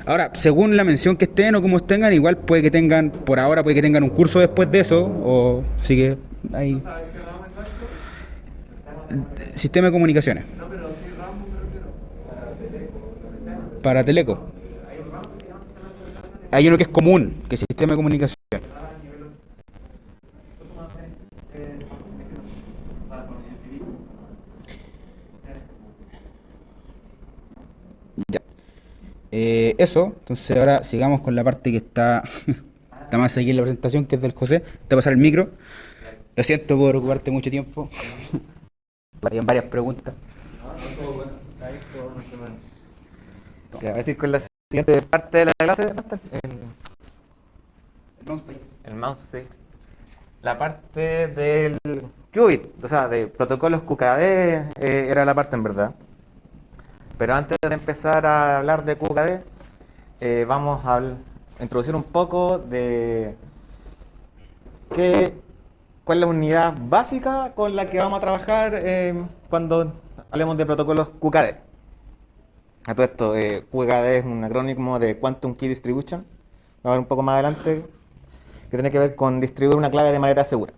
Ahora, según la mención que estén o como tengan, igual puede que tengan, por ahora puede que tengan un curso después de eso, o así que ahí. ¿Sabes qué ramo es esto? Sistema de comunicaciones. No, pero ¿qué ramo me refiero? Para Teleco. Hay uno que es común, que es sistema de comunicación. Ya. Eso, entonces ahora sigamos con la parte que está más aquí en la presentación, que es del José. Te voy a pasar el micro. Lo siento por ocuparte mucho tiempo. Habían varias preguntas. Ya, voy a decir con la siguiente parte de la clase. El mouse, sí. La parte del qubit, o sea, de protocolos QKD, era la parte en verdad. Pero antes de empezar a hablar de QKD, vamos a introducir un poco de cuál es la unidad básica con la que vamos a trabajar cuando hablemos de protocolos QKD. A todo esto, QKD es un acrónimo de Quantum Key Distribution, vamos a ver un poco más adelante, que tiene que ver con distribuir una clave de manera segura.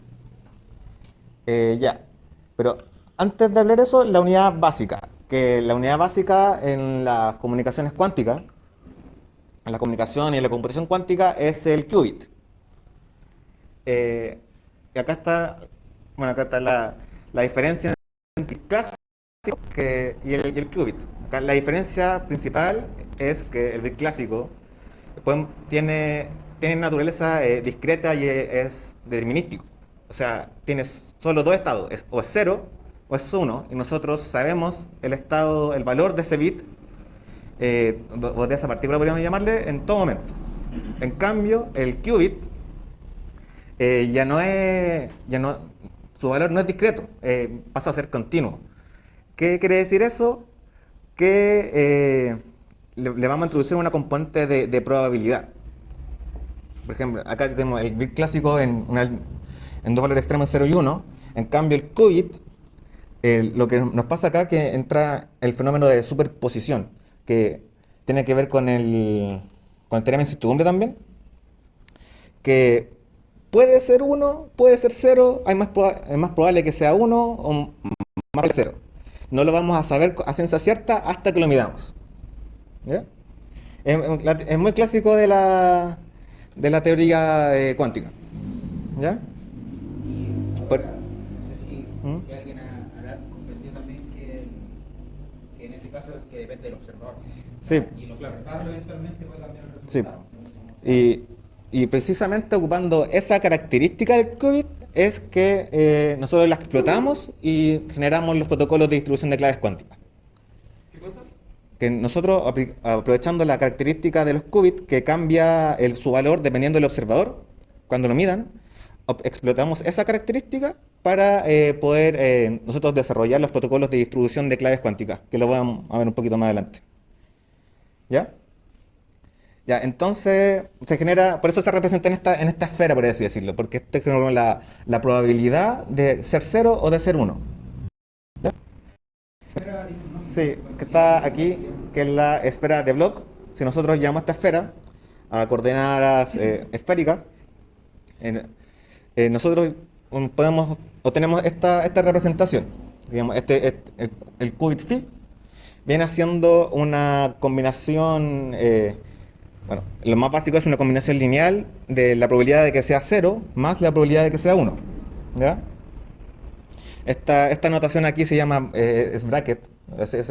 Ya, pero antes de hablar de eso, la unidad básica, que la unidad básica en las comunicaciones cuánticas, en la comunicación y en la computación cuántica, es el qubit. Y acá está la diferencia entre el clásico y el qubit. Acá la diferencia principal es que el bit clásico tiene naturaleza discreta y es determinístico. O sea, tienes solo dos estados, o es 0 o es 1, y nosotros sabemos el valor de ese bit, o de esa partícula podríamos llamarle, en todo momento. En cambio, el qubit su valor no es discreto, pasa a ser continuo. ¿Qué quiere decir eso? Que le vamos a introducir una componente de probabilidad. Por ejemplo, acá tenemos el bit clásico en dos valores extremos 0 y 1. En cambio, el qubit, lo que nos pasa acá es que entra el fenómeno de superposición, que tiene que ver con el teorema de incertidumbre también, que puede ser 1, puede ser 0, es más probable que sea 1 o más probable 0. No lo vamos a saber a ciencia cierta hasta que lo midamos. ¿Ya? Es muy clásico de la teoría cuántica. ¿Ya? No sé si alguien habrá comprendido también que en ese caso que depende del observador. Sí. Y el observador eventualmente puede cambiar el Sí. resultado. Y precisamente ocupando esa característica del qubit es que nosotros la explotamos y generamos los protocolos de distribución de claves cuánticas. ¿Qué cosa? Que nosotros, aprovechando la característica de los qubits, que cambia su valor dependiendo del observador, cuando lo midan, explotamos esa característica para poder nosotros desarrollar los protocolos de distribución de claves cuánticas, que lo vamos a ver un poquito más adelante. ¿Ya? Ya, entonces se genera, por eso se representa en esta esfera, por así decirlo, porque esta es como la probabilidad de ser 0 o de ser 1. ¿Ya? Sí, que está aquí, que es la esfera de Bloch. Si nosotros llamamos a esta esfera a coordenadas esféricas, en- nosotros podemos obtenemos esta representación. Digamos, el qubit phi viene haciendo una combinación, bueno, lo más básico es una combinación lineal de la probabilidad de que sea cero más la probabilidad de que sea uno. ¿Ya? Esta notación aquí se llama es bracket, así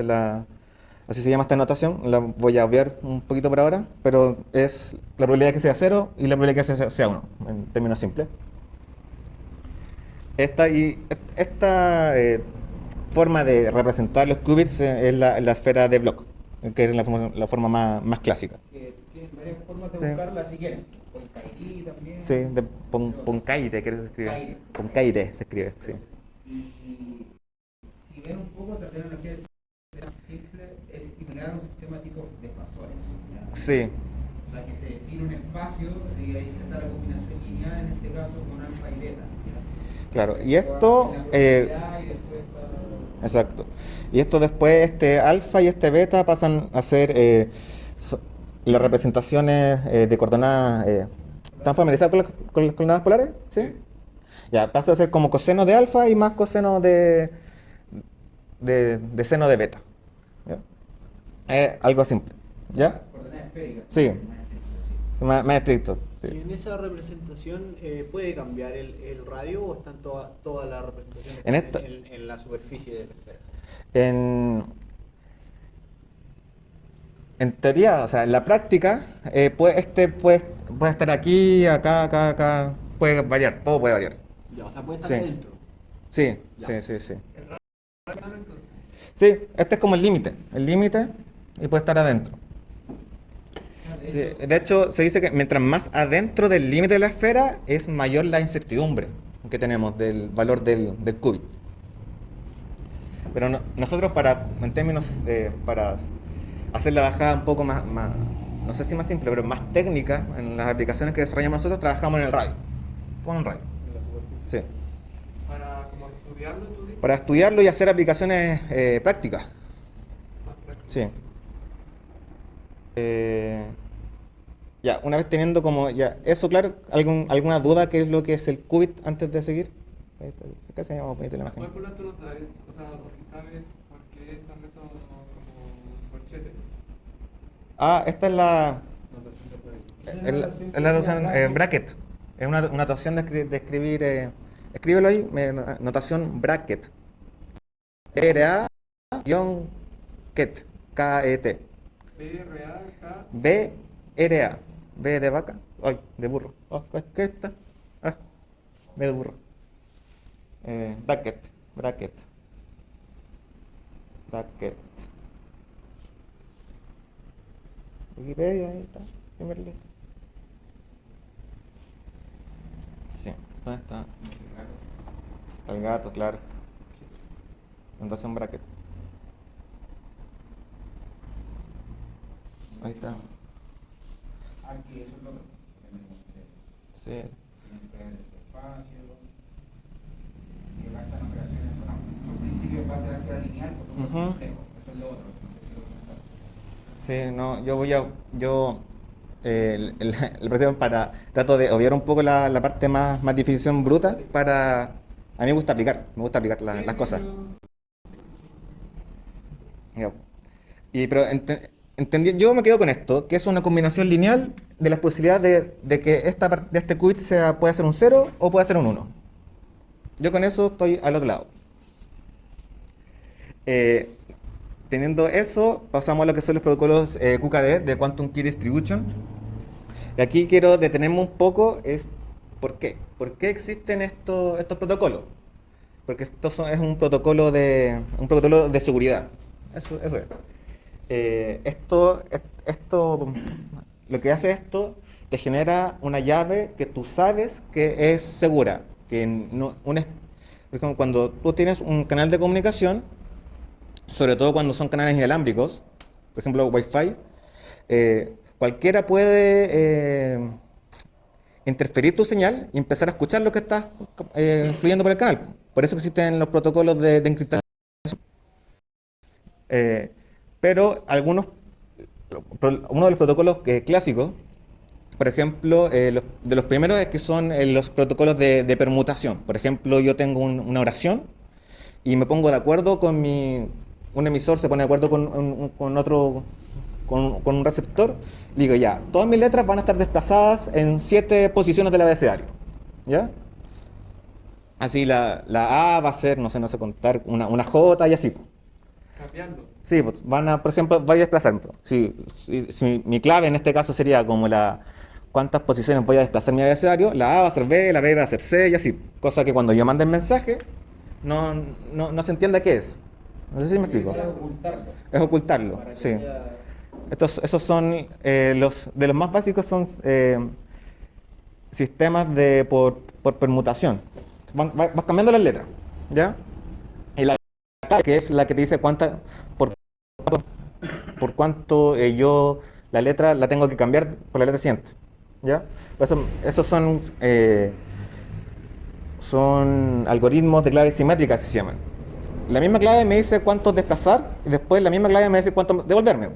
se llama esta notación, la voy a obviar un poquito por ahora, pero es la probabilidad de que sea cero y la probabilidad de que sea uno, en términos simples. Esta forma de representar los qubits es la esfera de Bloch, que es la forma más clásica. Tienen varias formas de Sí. buscarla si quieren. Con Kairi también. Sí, de Poncaire, creo que se escribe. Poncaire. Poncaire se escribe, sí. Y si ven un poco, la tecnología de simple es similar a un sistema tipo de fasores. ¿Ya? Sí, O sea, que se define un espacio y ahí se está la combinación lineal, en este caso con alfa y beta. ¿Ya? claro. Y esto, La probabilidad y después está... exacto. Y esto después, este alfa y este beta pasan a ser las representaciones de coordenadas. ¿Están familiarizados con las coordenadas polares? ¿Sí? Ya, pasa a ser como coseno de alfa y más coseno de seno de beta. ¿Ya? Algo simple. ¿Ya? Coordenada esférica. Sí. Más estricto, sí. Es más estricto. Y Sí. en esa representación puede cambiar el radio o están todas las representaciones En esta- en la superficie de la esfera. En, en teoría, o sea, en la práctica, puede estar aquí, acá, puede variar, todo puede variar. Ya, o sea, puede estar Sí. dentro. Sí, Ya. sí. Entonces, Sí, este es como el límite y puede estar adentro. Sí, de hecho, se dice que mientras más adentro del límite de la esfera, es mayor la incertidumbre que tenemos del valor del qubit. Pero nosotros en términos, para hacer la bajada un poco más, no sé si más simple, pero más técnica, en las aplicaciones que desarrollamos nosotros, trabajamos en el radio, con el radio. En la superficie. Sí. para como estudiarlo, tú dices. Para estudiarlo y hacer aplicaciones prácticas. Más práctico. Sí. Ya, una vez teniendo como ya eso claro, ¿alguna duda qué es lo que es el qubit antes de seguir? Ahí está, acá se llama bonita la Las imagen. cálculas tú no sabes, o sea, o si sabes por qué son esos como corchetes. Ah, esta es la Notación de prueba. es la notación bracket. Es una notación de escribir escríbelo ahí, notación bracket. RA-ket, K-E-T. BRAK. B-R-A. B de vaca. Ay, de burro. Oh, ¿qué está? Ah, B de burro. Bracket. Wikipedia, ahí está. Primer link. Sí, ¿dónde está? Está el gato, claro. Notación bracket. Ahí está. Aquí, eso es lo otro. Sí. Tienen que ver el espacio. Que gastan operaciones con los principios base de álgebra lineal, porque es muy Ujú. complejo. Eso es lo otro. Sí, no, el proceso trato de obviar un poco la parte más definición bruta a mí me gusta aplicar las cosas. Ya. Yo me quedo con esto, que es una combinación lineal de las posibilidades de que de este qubit puede ser un 0 o puede ser un 1. Yo con eso estoy al otro lado. Teniendo eso, pasamos a lo que son los protocolos QKD de Quantum Key Distribution. Y aquí quiero detenerme un poco, es ¿por qué? ¿Por qué existen estos protocolos? Porque es un protocolo de seguridad. Eso es. Lo que hace esto, te genera una llave que tú sabes que es segura. Por ejemplo, cuando tú tienes un canal de comunicación, sobre todo cuando son canales inalámbricos, por ejemplo Wi-Fi, cualquiera puede interferir tu señal y empezar a escuchar lo que está fluyendo por el canal. Por eso existen los protocolos de encriptación. Pero uno de los protocolos clásicos, por ejemplo, de los primeros es que son los protocolos de permutación. Por ejemplo, yo tengo una oración y me pongo de acuerdo un emisor se pone de acuerdo con otro, con un receptor, y digo ya, todas mis letras van a estar desplazadas en 7 posiciones del abecedario, ¿ya? Así la A va a ser, no sé contar, una J y así, po. Cambiando. Sí, pues por ejemplo, voy a desplazar. Si mi clave en este caso sería como cuántas posiciones voy a desplazar mi abecedario, la A va a ser B, la B va a ser C y así. Cosa que cuando yo mande el mensaje, no se entienda qué es. No sé si me explico. Es ocultarlo, sí. Esos son de los más básicos son sistemas por permutación. Vas cambiando las letras, ¿ya? Y la clave, que es la que te dice por cuánto yo la letra la tengo que cambiar por la letra siguiente, ¿ya? Esos son algoritmos de claves simétricas que se llaman. La misma clave me dice cuánto desplazar y después la misma clave me dice cuánto devolverme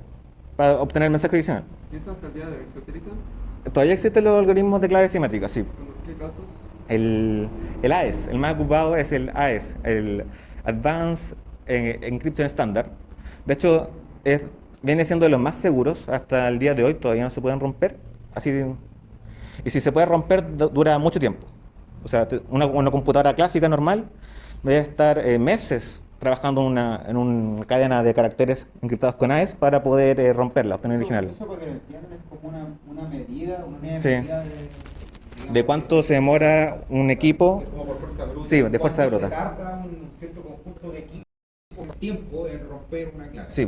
para obtener el mensaje adicional. ¿Y eso hasta el día de hoy se utilizan? Todavía existen los algoritmos de claves simétricas, sí. ¿En qué casos? El AES, el más ocupado es el AES, el Advanced Encryption Standard. De hecho, viene siendo de los más seguros hasta el día de hoy, todavía no se pueden romper. Y si se puede romper, dura mucho tiempo. O sea, una computadora clásica normal debe estar meses trabajando en una cadena de caracteres encriptados con AES para poder romperla, obtener el original. Eso para que lo entiendan es como una medida, una unidad Sí. de medida De cuánto se demora un equipo. Es como por fuerza bruta. Sí, de fuerza cuánto bruta. se tarda un cierto conjunto de equipos tiempo en romper una clave. Sí,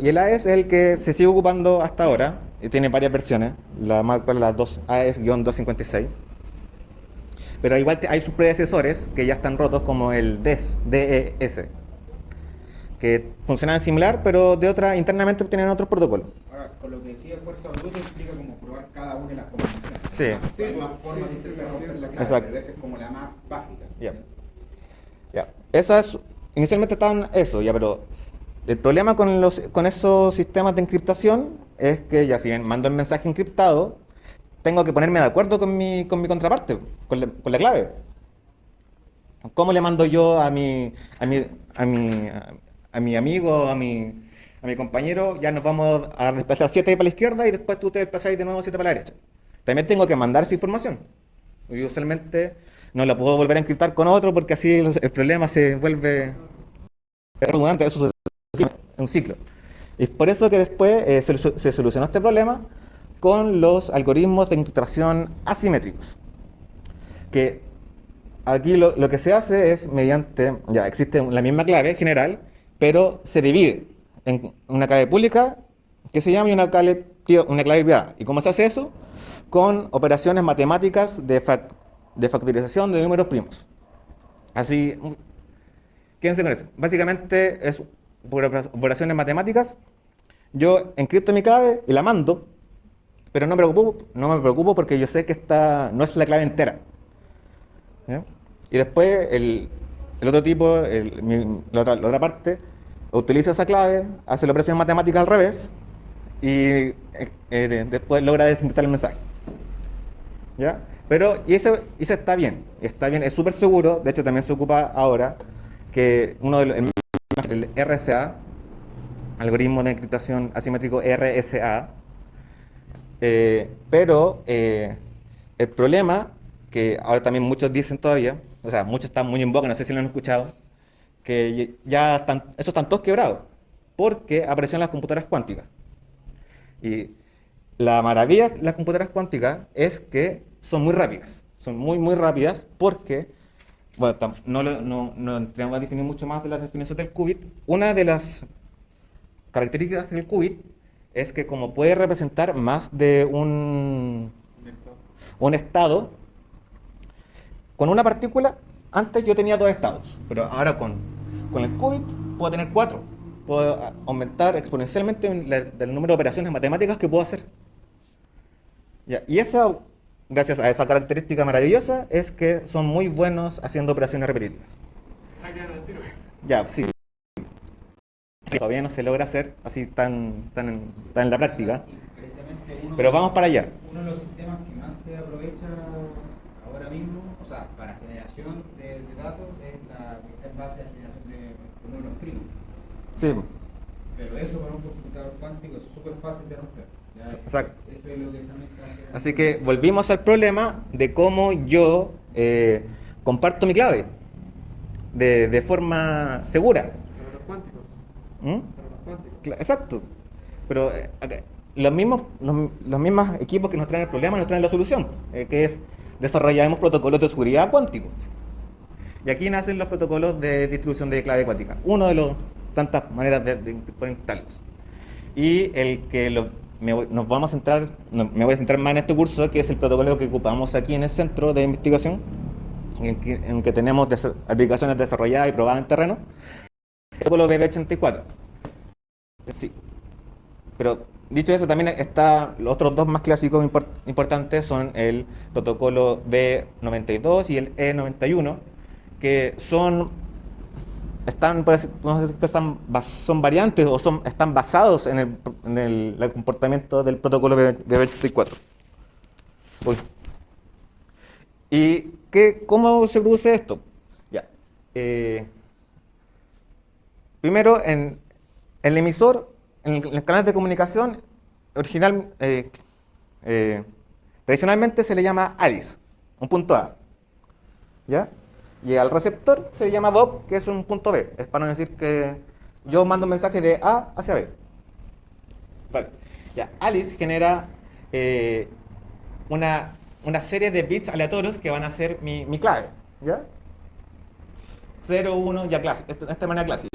y el AES es el que se sigue ocupando hasta ahora, y tiene varias versiones, la más actual es la AES-256. Pero igual hay sus predecesores que ya están rotos, como el DES, que funcionan similar, pero internamente tienen otros protocolos. Ahora, con lo que decía fuerza bruta implica como probar cada una de las combinaciones. Sí. Hay más formas de intentar romper la clave, Exacto. pero esa es como la más básica. Ya. Inicialmente estaban eso, ya, pero el problema con esos sistemas de encriptación es que ya si bien mando el mensaje encriptado, tengo que ponerme de acuerdo con mi contraparte, con la clave. ¿Cómo le mando yo a mi amigo, a mi compañero, ya nos vamos a desplazar 7 para la izquierda y después tú te desplazas de nuevo 7 para la derecha? También tengo que mandar esa información. Yo usualmente no la puedo volver a encriptar con otro porque así el problema se vuelve redundante, eso es un ciclo. Y es por eso que después se solucionó este problema con los algoritmos de encriptación asimétricos. Que aquí lo que se hace es ya existe la misma clave general, pero se divide en una clave pública que se llama y una clave privada. ¿Y cómo se hace eso? Con operaciones matemáticas de factorización de números primos. Así, quédense con eso. Básicamente es por operaciones matemáticas. Yo encripto mi clave y la mando, pero no me preocupo porque yo sé que esta no es la clave entera. ¿Ya? Y después el otro tipo, la otra parte, utiliza esa clave, hace la operación matemática al revés y después logra desencriptar el mensaje. ¿Ya? Y eso está bien, es súper seguro. De hecho también se ocupa ahora que el RSA, algoritmo de encriptación asimétrico RSA, pero el problema, que ahora también muchos dicen todavía, o sea, muchos están muy en boca, no sé si lo han escuchado, que esos están todos quebrados, porque aparecieron las computadoras cuánticas. Y la maravilla de las computadoras cuánticas es que son muy rápidas, son muy, muy rápidas porque, bueno, no entramos a definir mucho más de las definiciones del qubit. Una de las características del qubit es que como puede representar más de un estado, con una partícula, antes yo tenía 2 estados, pero ahora con el qubit puedo tener 4. Puedo aumentar exponencialmente el número de operaciones matemáticas que puedo hacer. Ya, y gracias a esa característica maravillosa, es que son muy buenos haciendo operaciones repetitivas. Hackean al tiro. Ya, sí. Sí, todavía no se logra hacer así tan en la práctica, Precisamente uno, pero vamos para allá. uno de los sistemas que más se aprovecha ahora mismo, o sea, para generación de datos, es la que está en base a generación de números primos. Sí, Pero eso para un computador cuántico es súper fácil de romper. ¿Ya? exacto. Eso es lo que también está haciendo. Así que volvimos al problema de cómo yo comparto mi clave de forma segura. Para los cuánticos. ¿Mm? Para los cuánticos. Exacto. Pero los mismos equipos que nos traen el problema nos traen la solución, que es desarrollamos protocolos de seguridad cuánticos. Y aquí nacen los protocolos de distribución de clave cuántica. Uno de los tantas maneras de poder instalarlos. Y el que nos vamos a centrar, me voy a centrar más en este curso, que es el protocolo que ocupamos aquí en el centro de investigación, en que tenemos aplicaciones desarrolladas y probadas en terreno. El protocolo BB84. Sí. Pero dicho eso, también está los otros dos más clásicos importantes son el protocolo B92 y el E91, que son variantes o están basados en el comportamiento del protocolo BB84. Uy. ¿Y cómo se produce esto? Ya. Primero, en el emisor, en el canal de comunicación, tradicionalmente se le llama ADIS, un punto A. ¿Ya? Y al receptor se le llama BOB, que es un punto B. Es para no decir que yo mando un mensaje de A hacia B. Vale. Ya, ALICE genera una serie de bits aleatorios que van a ser mi clave. ¿Ya? 0, 1, ya de esta manera clásica.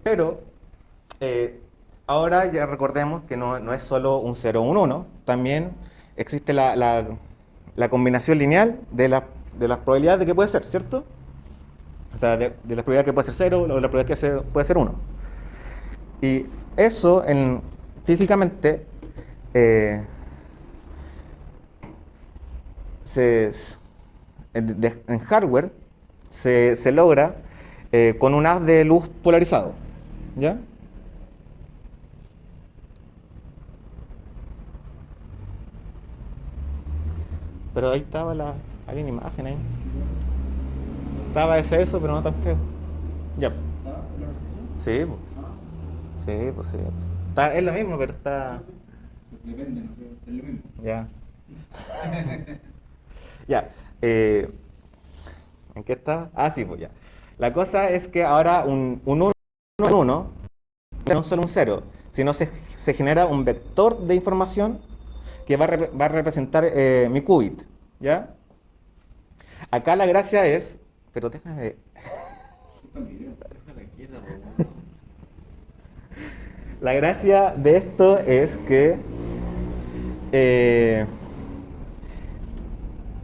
Pero ahora ya recordemos que no es solo un 0 o un 1. También existe la combinación lineal de las probabilidades de que puede ser, ¿cierto? O sea, de la probabilidad que puede ser 0 o la probabilidad que puede ser 1. Y eso, físicamente, en hardware, se logra con un haz de luz polarizado. ¿Ya? Pero ahí estaba había una imagen ahí. Estaba eso, pero no tan feo. Ya. Sí, pues. Sí, pues sí. Es lo mismo, pero está. Depende, no sé, es lo mismo. Ya. Ya. ¿En qué está? Ah, sí, pues ya. La cosa es que ahora un 1 no es solo un 0, sino se genera un vector de información que va a representar mi qubit. ¿Ya? Acá la gracia es. Pero déjame. Déjala quieta, po. La gracia de esto es que.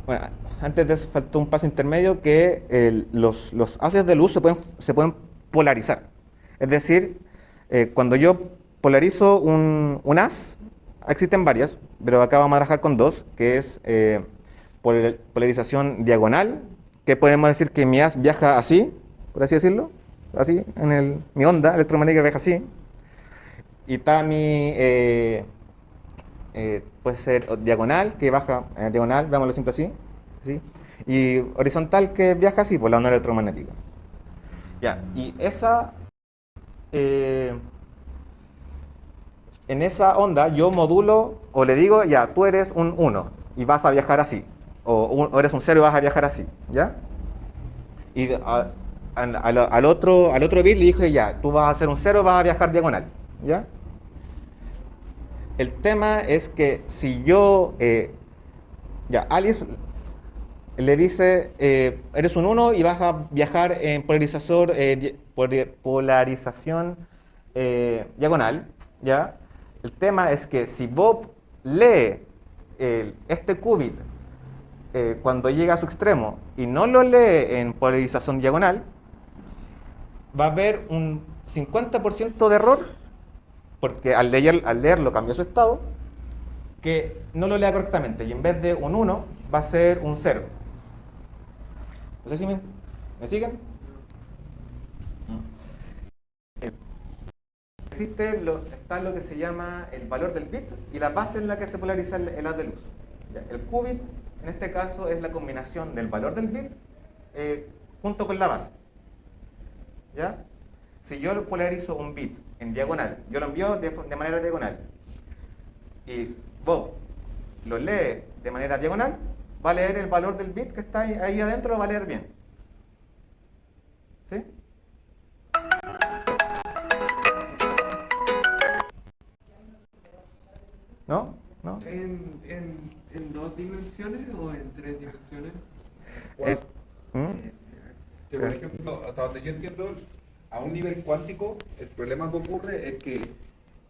Bueno, antes de eso faltó un paso intermedio que los haces de luz se pueden polarizar. Es decir, cuando yo polarizo un haz, existen varias, pero acá vamos a trabajar con dos, que es polarización diagonal, que podemos decir que mi haz viaja así, por así decirlo, así, mi onda electromagnética viaja así, y está puede ser diagonal, que baja diagonal, veámoslo siempre así, ¿sí? Y horizontal, que viaja así, por la onda electromagnética. Ya, y en esa onda yo modulo o le digo, ya, tú eres un 1 y vas a viajar así, o eres un 0 y vas a viajar así, ¿ya? Y al otro bit le dije, ya, tú vas a ser un 0 y vas a viajar diagonal, ¿ya? El tema es que si yo, ya, Alice le dice, eres un 1 y vas a viajar en polarización diagonal, ¿ya? El tema es que si Bob lee este qubit cuando llega a su extremo y no lo lee en polarización diagonal, va a haber un 50% de error, porque al leerlo cambió su estado, que no lo lea correctamente, y en vez de un 1 va a ser un 0. No sé si me siguen. está lo que se llama el valor del bit y la base en la que se polariza el haz de luz. ¿Ya? El qubit, en este caso, es la combinación del valor del bit junto con la base. ¿Ya? Si yo polarizo un bit en diagonal, yo lo envío de manera diagonal y Bob lo lee de manera diagonal, va a leer el valor del bit que está ahí adentro, lo va a leer bien. ¿Sí? ¿No? ¿No? ¿En dos dimensiones o en tres dimensiones? Que por ejemplo, hasta donde yo entiendo, a un nivel cuántico, el problema que ocurre es que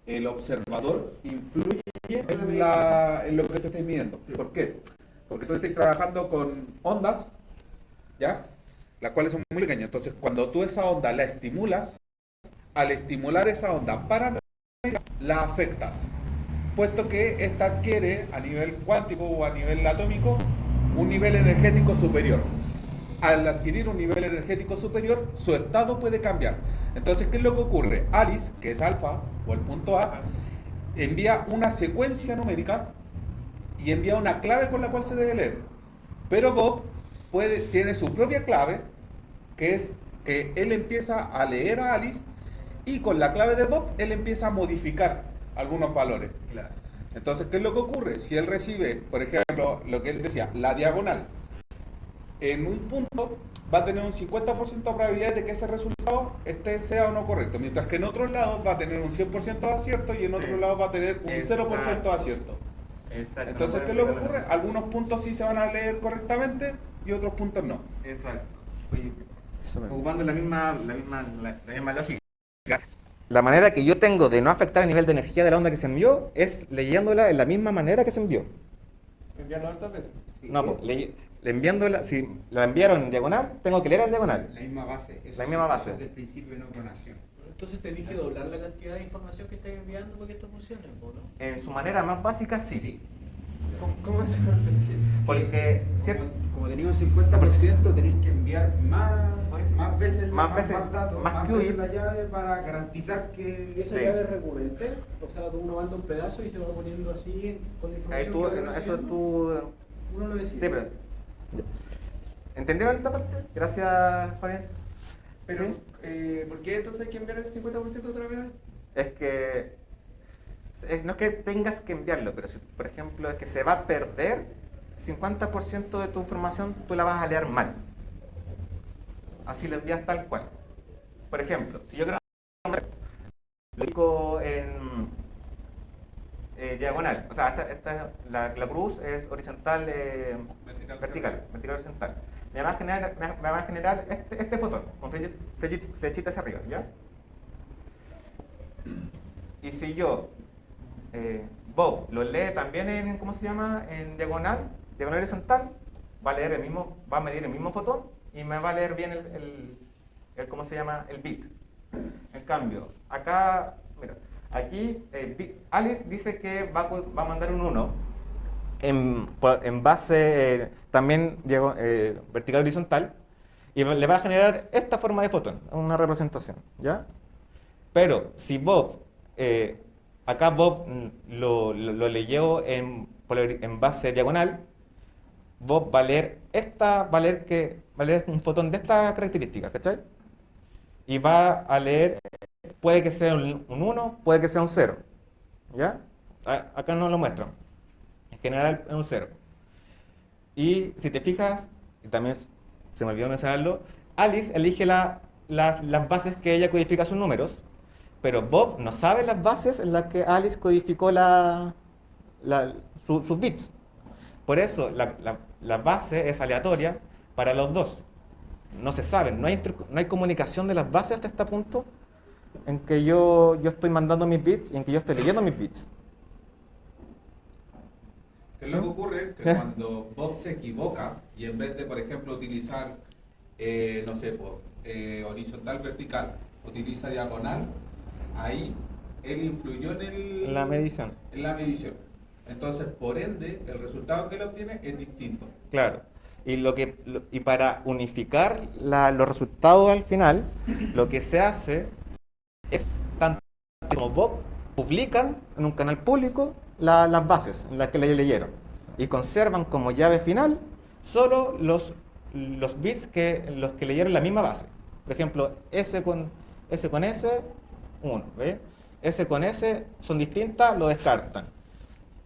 el observador influye en lo que tú estés midiendo. ¿Por qué? Porque tú estás trabajando con ondas, ¿ya? Las cuales son muy pequeñas. Entonces, cuando tú esa onda la estimulas, al estimular esa onda para medir, la afectas, puesto que esta adquiere a nivel cuántico o a nivel atómico un nivel energético superior. Al adquirir un nivel energético superior, su estado puede cambiar. Entonces, ¿qué es lo que ocurre? Alice, que es alfa, o el punto A, envía una secuencia numérica y envía una clave con la cual se debe leer. Pero Bob tiene su propia clave, que es que él empieza a leer a Alice y con la clave de Bob, él empieza a modificar algunos valores. Claro. Entonces, ¿qué es lo que ocurre? Si él recibe, por ejemplo, lo que él decía, la diagonal, en un punto va a tener un 50% de probabilidad de que ese resultado sea o no correcto, mientras que en otros lados va a tener un 100% de acierto y en otros lados va a tener un 0% de acierto. Exacto. Entonces, ¿qué es lo que ocurre? Algunos puntos sí se van a leer correctamente y otros puntos no. Exacto. Ocupando la misma lógica. La manera que yo tengo de no afectar el nivel de energía de la onda que se envió es leyéndola en la misma manera que se envió. ¿Enviarlo hartas veces? No, pues, enviándola, si la enviaron en diagonal, tengo que leer en diagonal. La misma base. Eso La misma base. eso es del principio de no clonación. Entonces tenéis que doblar la cantidad de información que estáis enviando para que esto funcione, ¿no? En su manera más básica, sí. ¿Cómo se Porque Como tenéis un 50%, tenéis que enviar más veces datos, más veces qubits. la llave para garantizar ¿Y que... esa Sí. llave es recurrente? O sea, uno manda un pedazo y se va poniendo así con la ahí información tú, que va eso recibiendo. tú... Uno lo decide. Sí, pero... ¿Entendieron esta parte? Gracias, Fabián. Pero, ¿Sí? ¿por qué entonces hay que enviar el 50% otra vez? Es que no es que tengas que enviarlo, pero si, por ejemplo, es que se va a perder 50% de tu información, tú la vas a leer mal. Así lo envías tal cual. Por ejemplo, si yo quiero lo digo en diagonal, o sea, la cruz es horizontal, vertical, horizontal. Me va a generar este fotón con flechitas hacia arriba, ¿ya? Y si yo, Bob, lo lee también en, ¿cómo se llama? En diagonal horizontal, va a medir el mismo fotón y me va a leer bien ¿cómo se llama? El bit. En cambio, acá, mira, aquí Alice dice que va a mandar un 1 en base también vertical horizontal y le va a generar esta forma de fotón, una representación, ¿ya? Pero si Bob, acá Bob lo leyó en base diagonal, Bob va a leer un fotón de esta característica, ¿cachai? Y va a leer, puede que sea un 1, puede que sea un 0, ¿ya? Acá no lo muestran, en general es un 0. Y si te fijas, y también se me olvidó mencionarlo, Alice elige las bases que ella codifica sus números, pero Bob no sabe las bases en las que Alice codificó sus bits. Por eso la base es aleatoria para los dos. No se sabe, no hay comunicación de las bases hasta este punto en que yo estoy mandando mis bits y en que yo estoy leyendo mis bits. ¿Qué es lo que ocurre? Que cuando Bob se equivoca y en vez de, por ejemplo, utilizar, no sé, horizontal, vertical, utiliza diagonal, ahí él influyó en La medición. en la medición. Entonces, por ende, el resultado que él obtiene es distinto. Claro. Y para unificar los resultados al final, lo que se hace es tanto como Bob publican en un canal público las bases en las que leyeron y conservan como llave final solo los bits los que leyeron la misma base. Por ejemplo, S con S, 1, ¿ve? S con S son distintas, lo descartan.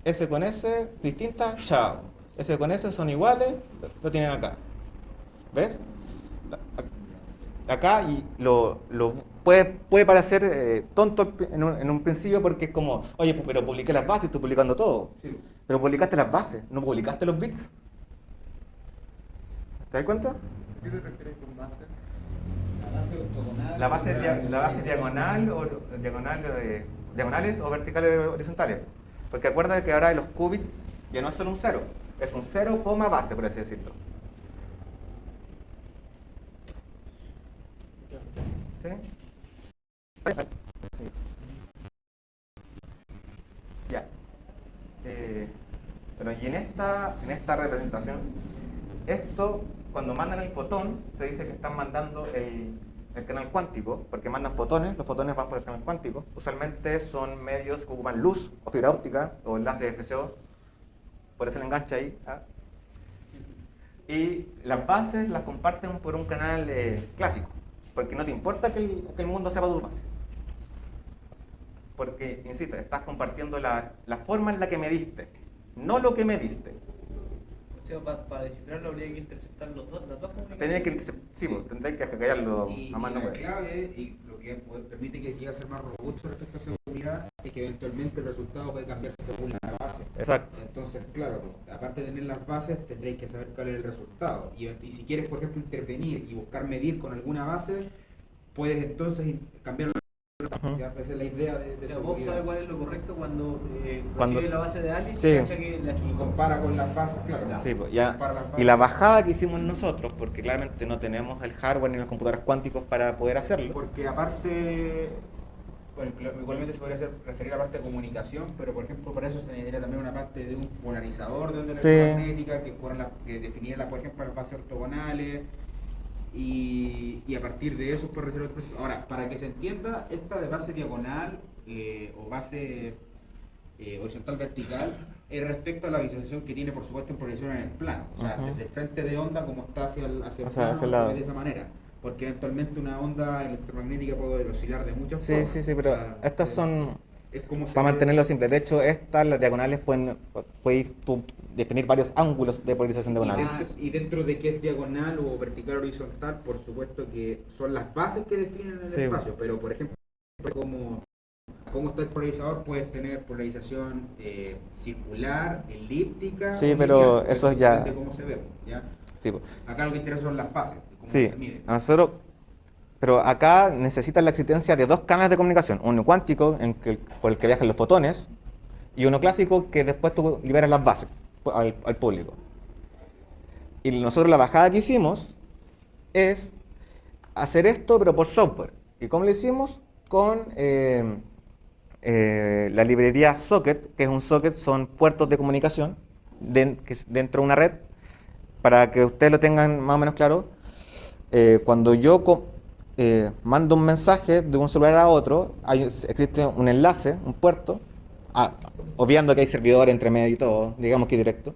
S con S distintas, chao. S con S son iguales, lo tienen acá. ¿Ves? Acá y puede parecer tonto en un principio porque es como, oye, pero publiqué las bases, estoy publicando todo. Sí. Pero publicaste las bases, no publicaste los bits. ¿Te das cuenta? ¿Qué te refieres con base? La base diagonal o diagonales o verticales o horizontales. Porque acuérdate que ahora los qubits ya no es solo un cero, es un 0, base, por así decirlo. ¿Sí? Sí. Ya. Bueno, y en esta representación, esto, cuando mandan el fotón, se dice que están mandando el canal cuántico, porque mandan fotones, los fotones van por el canal cuántico. Usualmente son medios que ocupan luz, o fibra óptica, o enlace FCO, por eso el enganche ahí. ¿Ah? Y las bases las comparten por un canal clásico, porque no te importa que el mundo sepa tus bases. Porque, insisto, estás compartiendo la forma en la que mediste, no lo que mediste. O sea, para descifrarlo habría que interceptar las dos comunicaciones. Tendréis que hackearlo Y a mano. la clave, y lo que permite que llegue a ser más robusto respecto a seguridad, es que eventualmente el resultado puede cambiar según la base. Exacto. Entonces, claro, aparte de tener las bases, tendréis que saber cuál es el resultado. Y si quieres, por ejemplo, intervenir y buscar medir con alguna base, puedes entonces cambiar. Ya, esa es la idea de O sea, vos seguridad. sabes cuál es lo correcto cuando Cuando- recibe la base de Alice Sí. y cacha que la Y chuzó. compara con las bases, claro. Sí, pues, ya. Compara las bases. Y la bajada que hicimos nosotros, porque claramente no tenemos el hardware ni los computadores cuánticos para poder hacerlo. Porque aparte, bueno, igualmente se podría referir a la parte de comunicación, pero por ejemplo para eso se necesitaría también una parte de un polarizador de onda Sí. electromagnética que definiera, por ejemplo, las bases ortogonales y a partir de eso puede resolver el proceso. Ahora, para que se entienda, esta de base diagonal o base horizontal vertical es respecto a la visualización que tiene, por supuesto, en proyección en el plano. O sea, Ujú. desde el frente de onda, como está hacia el Hacia plano, el lado. se ve de esa manera. Porque eventualmente una onda electromagnética puede oscilar de muchas Sí, formas. sí, pero O sea, estas son es como se para ve- mantenerlo simple. De hecho, las diagonales puedes tú definir varios ángulos de polarización diagonal. Y dentro de qué es diagonal o vertical horizontal, por supuesto que son las bases que definen el Sí. espacio. Pero, por ejemplo, como está el polarizador, puedes tener polarización circular, elíptica. Sí, o pero lineal, eso ya- depende de cómo se ve, ¿ya? Sí, pues. Acá lo que interesa son las bases, cómo Sí, se mide. a nosotros, pero acá necesitas la existencia de dos canales de comunicación, uno cuántico por el que viajan los fotones y uno clásico que después tú liberas las bases al público. Y nosotros la bajada que hicimos es hacer esto pero por software. ¿Y cómo lo hicimos? Con la librería Socket, que es un socket, son puertos de comunicación dentro de una red. Para que ustedes lo tengan más o menos claro, cuando yo mando un mensaje de un celular a otro, existe un enlace, un puerto, obviando que hay servidor entre medio y todo, digamos que directo.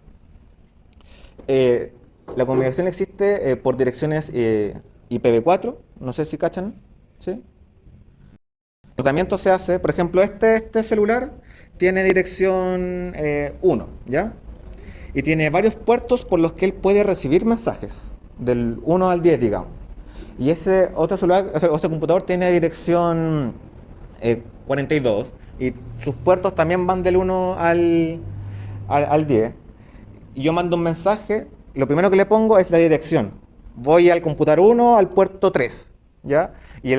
La comunicación existe por direcciones IPv4, no sé si cachan, ¿sí? El tratamiento se hace, por ejemplo, este celular tiene dirección 1, ¿ya? Y tiene varios puertos por los que él puede recibir mensajes, del 1 al 10, digamos. Y ese otro celular, otro computador tiene dirección 42, y sus puertos también van del 1 al 10. Y yo mando un mensaje, lo primero que le pongo es la dirección. Voy al computador 1 al puerto 3, ¿ya? Y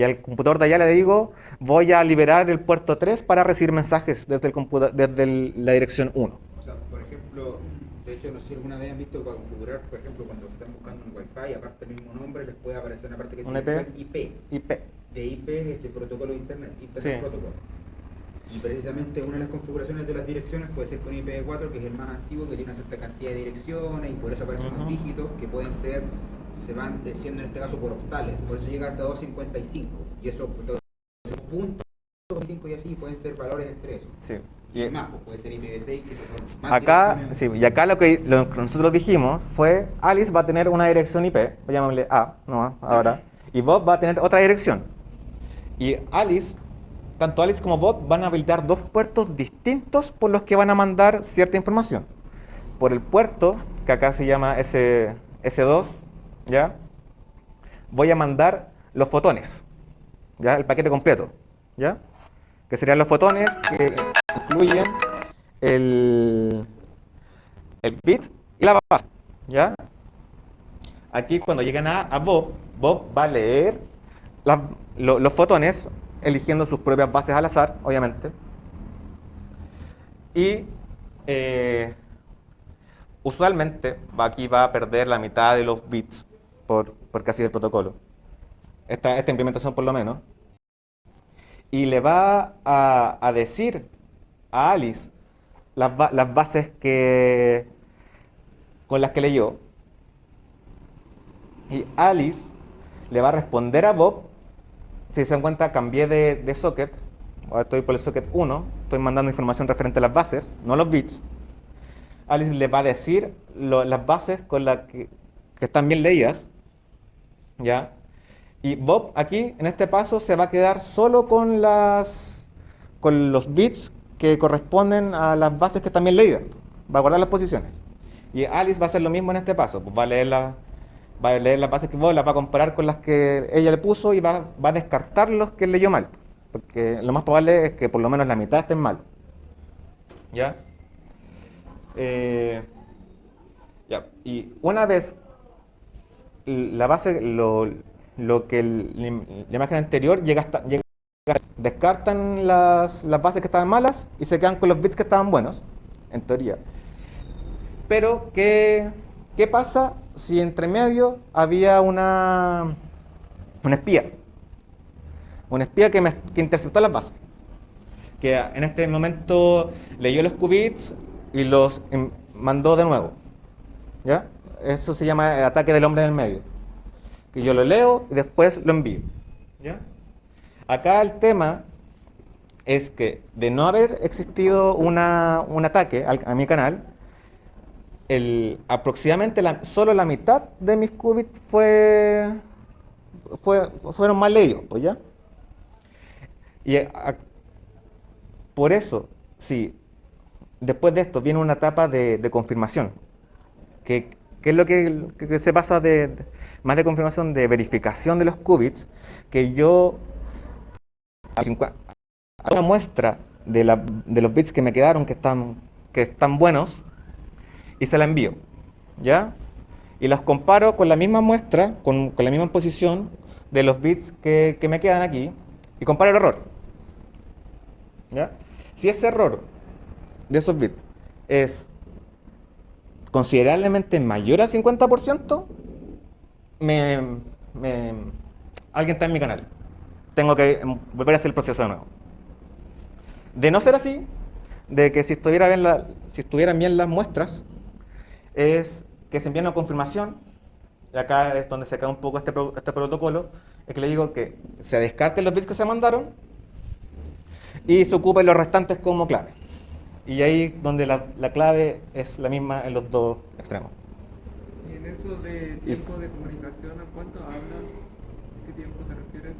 al computador de allá le digo, voy a liberar el puerto 3 para recibir mensajes desde la dirección 1. O sea, por ejemplo, de hecho, no sé si alguna vez han visto que para configurar, por ejemplo, cuando están buscando un Wi-Fi, aparte del mismo nombre, les puede aparecer una parte que ¿Un tiene IP? IP. De IP es el protocolo de Internet, Internet Sí. Protocol. Y precisamente una de las configuraciones de las direcciones puede ser con IPv4, que es el más antiguo, que tiene una cierta cantidad de direcciones y por eso aparecen unos Ujú. dígitos que pueden ser, se van siendo en este caso por octales, por eso llega hasta 255. Y esos puntos IPv5 y así, pueden ser valores entre esos. Sí. Y más, pues puede ser IPv6, que esos son más Acá, direcciones. sí, y acá lo que nosotros dijimos fue, Alice va a tener una dirección IP, voy a llamarle A, no, ahora, y Bob va a tener otra dirección. Y Alice, tanto Alice como Bob van a habilitar dos puertos distintos por los que van a mandar cierta información. Por el puerto, que acá se llama S2, ¿ya? Voy a mandar los fotones, ¿ya? El paquete completo, ¿ya? Que serían los fotones que incluyen el bit y la base, ¿ya? Aquí cuando llegan a Bob, Bob va a leer los fotones, eligiendo sus propias bases al azar, obviamente. Y usualmente aquí va a perder la mitad de los bits porque así es el protocolo. Esta implementación por lo menos. Y le va a decir a Alice las bases con las que leyó. Y Alice le va a responder a Bob. Si se dan cuenta, cambié de socket. Ahora estoy por el socket 1. Estoy mandando información referente a las bases, no los bits. Alice le va a decir las bases con las que están bien leídas. ¿Ya? Y Bob aquí, en este paso, se va a quedar solo con los bits que corresponden a las bases que están bien leídas. Va a guardar las posiciones. Y Alice va a hacer lo mismo en este paso. Pues va a leer las bases que Bob, las va a comparar con las que ella le puso y va a descartar los que leyó mal. Porque lo más probable es que por lo menos la mitad estén mal. ¿Ya? Ya. Y una vez la base, lo que la imagen anterior descartan las bases que estaban malas y se quedan con los bits que estaban buenos, en teoría. Pero, ¿qué pasa si entre medio había un espía? Un espía que interceptó las bases. Que en este momento leyó los qubits y los mandó de nuevo. ¿Ya? Eso se llama el ataque del hombre en el medio. Que yo lo leo y después lo envío. ¿Ya? Acá el tema es que de no haber existido un ataque a mi canal, aproximadamente solo la mitad de mis qubits fueron mal leídos, pues ya. Y por eso, sí, después de esto viene una etapa de confirmación, que es lo que se pasa más de confirmación, de verificación de los qubits, que yo hago una muestra de los bits que me quedaron, que están buenos, y se la envío, ¿ya? Y los comparo con la misma muestra, con la misma posición de los bits que me quedan aquí, y comparo el error, ¿ya? Si ese error de esos bits es considerablemente mayor al 50%, alguien está en mi canal. Tengo que volver a hacer el proceso de nuevo. De no ser así, de que si estuvieran bien las muestras, es que se envía una confirmación, y acá es donde se cae un poco este protocolo, es que le digo que se descarten los bits que se mandaron y se ocupen los restantes como clave. Y ahí donde la clave es la misma en los dos extremos. Y en eso de tiempo de comunicación, ¿a cuánto hablas? ¿Qué tiempo te refieres?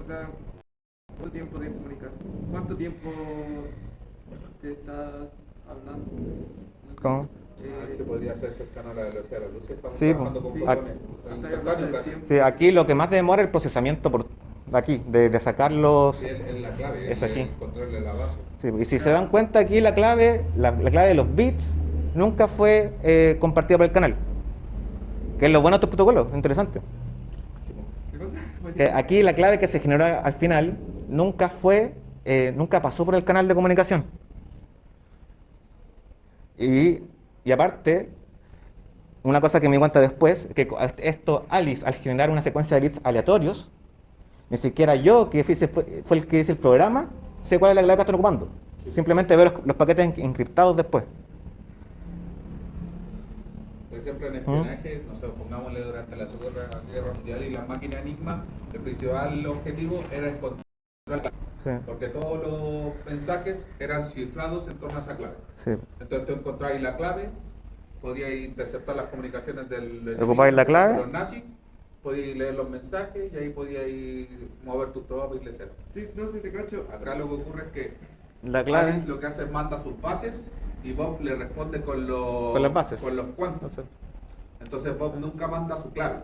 O sea, ¿cuánto tiempo de comunicar? ¿Cuánto tiempo te estás hablando? ¿Cómo? Que podría ser cercano a la velocidad de la luz. Estamos Sí, trabajando con sí. fotones Estoy instantáneos hablando del casi. tiempo. Sí, aquí lo que más demora es el procesamiento de aquí, de sacar los... Sí, es la clave, Es aquí. el control de la base. Sí, y si se dan cuenta aquí la clave de los bits nunca fue compartida por el canal. Que es lo bueno de estos protocolos, interesante. ¿Qué cosa? Que aquí la clave que se generó al final nunca pasó por el canal de comunicación. Y aparte, una cosa que me di cuenta después, que Alice, al generar una secuencia de bits aleatorios, ni siquiera yo, que fue el que hice el programa, sé cuál es la clave que están ocupando. Simplemente veo los paquetes encriptados después. Por ejemplo, en espionaje, no sé, pongámosle durante la Segunda Guerra Mundial y la máquina Enigma, el principal objetivo era encontrar Sí, porque todos los mensajes eran cifrados en torno a esa clave. sí. Entonces tú encontrabas la clave, podías interceptar las comunicaciones del enemigo, Ocupáis la en este caso clave. los nazis, podías leer los mensajes y ahí podías mover tus tropas y irle cero. Sí, no sé, te cacho. Acá lo que ocurre es que La clave. Alice lo que hace es manda sus bases y Bob le responde con Con las bases. con los cuantos. Entonces, Entonces Bob nunca manda su clave.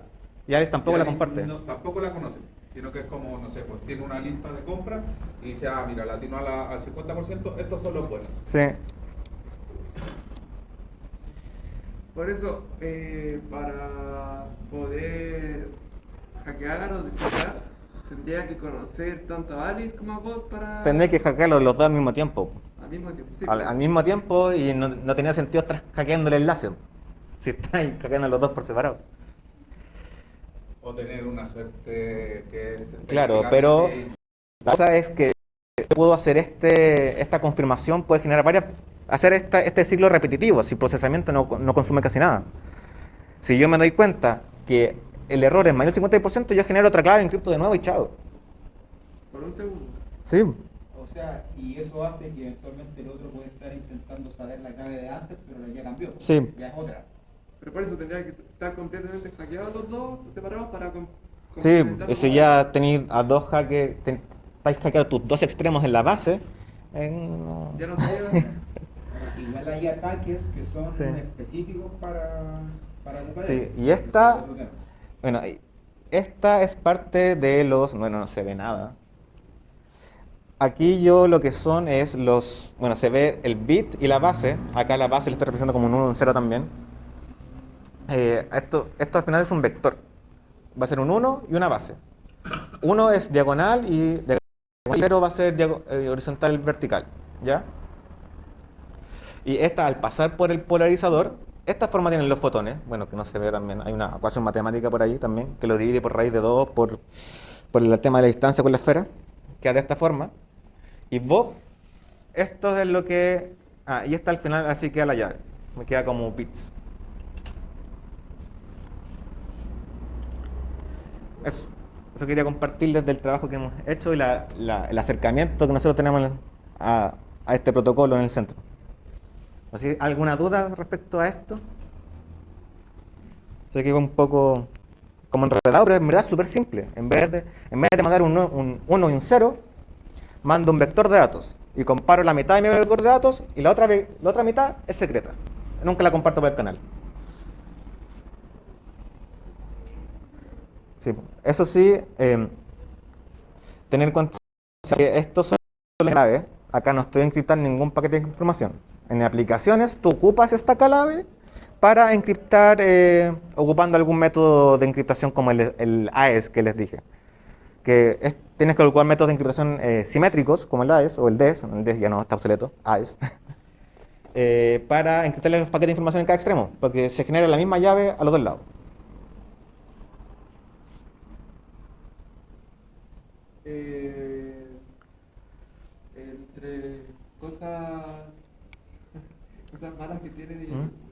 y Alice tampoco Y la Alice comparte. tampoco la conoce, sino que es como, no sé, pues tiene una lista de compras y dice, ah, mira, latino al 50%, estos son los buenos. Sí. Por eso, para poder hackear o descifrar, tendría que conocer tanto a Alice como a Bob para... Tendré que hackearlos los dos al mismo tiempo. Al mismo tiempo, sí. Al mismo tiempo, y no tenía sentido estar hackeando el enlace. Si estáis hackeando los dos por separado. O tener una suerte que es... Claro, pero la cosa es que puedo hacer esta confirmación, puede generar hacer este ciclo repetitivo, si el procesamiento no consume casi nada. Si yo me doy cuenta que el error es mayor del 50%, yo genero otra clave en cripto de nuevo y chao. Por un segundo. Sí, O sea, y eso hace que eventualmente el otro puede estar intentando saber la clave de antes, pero la ya cambió. Sí. Ya es otra. Pero por eso tendría que estar completamente hackeados los dos separados para sí, complementar y si los- ya tenéis a dos hackers, estáis hackeando tus dos extremos en la base, no- Ya no sé. Igual hay ataques que son Sí. específicos para ocupar Sí, eso. y esta- Eso es otro tema. Bueno, esta es parte de los... Bueno, no se ve nada. Aquí yo lo que son es los... Bueno, se ve el bit y la base. Acá la base le estoy representando como un 1 y un 0 también. Esto al final es un vector. Va a ser un 1 y una base. 1 es diagonal y 0 va a ser horizontal vertical. ¿Ya? Y esta, al pasar por el polarizador, esta forma tienen los fotones. Bueno, que no se ve también. Hay una ecuación matemática por ahí también, que lo divide por raíz de 2 por el tema de la distancia con la esfera. Queda de esta forma. Y Bob, esto es lo que... Ah, y esta al final así queda la llave. Me queda como bits. Eso quería compartirles del trabajo que hemos hecho y el acercamiento que nosotros tenemos a este protocolo en el centro. ¿Así, alguna duda respecto a esto? Sé que es un poco como enredado, pero en verdad es súper simple. En vez de mandar un 1 y un 0, mando un vector de datos y comparo la mitad de mi vector de datos y la otra mitad es secreta. Nunca la comparto por el canal. Sí, eso sí, tener en cuenta que estos son las claves. Acá no estoy encriptando ningún paquete de información. En aplicaciones tú ocupas esta clave para encriptar ocupando algún método de encriptación como el AES que les dije. Tienes que ocupar métodos de encriptación simétricos como el AES o el DES, el DES ya no está obsoleto, AES, para encriptar los paquetes de información en cada extremo, porque se genera la misma llave a los dos lados. Entre cosas malas que tiene,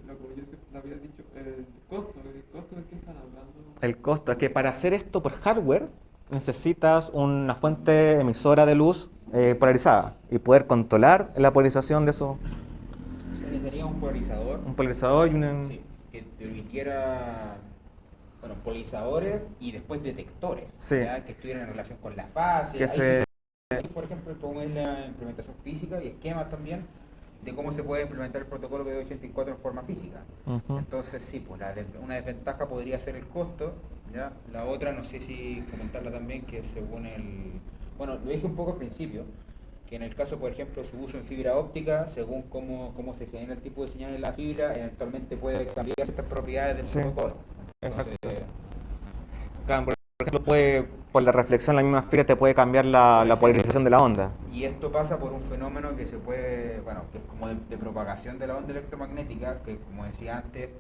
lo que yo siempre había dicho, el costo del que están hablando. El costo es que para hacer esto por hardware necesitas una fuente emisora de luz polarizada y poder controlar la polarización de eso. Se necesitaría un polarizador, Un polarizador y un... sí, que te permitiera, bueno, polarizadores y después detectores, Sí. ¿ya? Que estuvieran en relación con la fase. Que Ahí se- sí, por ejemplo, cómo es la implementación física y esquemas también de cómo se puede implementar el protocolo BD84 en forma física. Ujú. Entonces, sí, pues una desventaja podría ser el costo, ¿ya? La otra, no sé si comentarla también, que según bueno, lo dije un poco al principio, que en el caso, por ejemplo, su uso en fibra óptica, según cómo se genera el tipo de señal en la fibra, eventualmente puede cambiar ciertas propiedades del Sí, protocolo. exacto. Entonces, Claro, por ejemplo, por la reflexión la misma fibra te puede cambiar la polarización de la onda. y esto pasa por un fenómeno que se puede, bueno, que es como de propagación de la onda electromagnética, que como decía antes,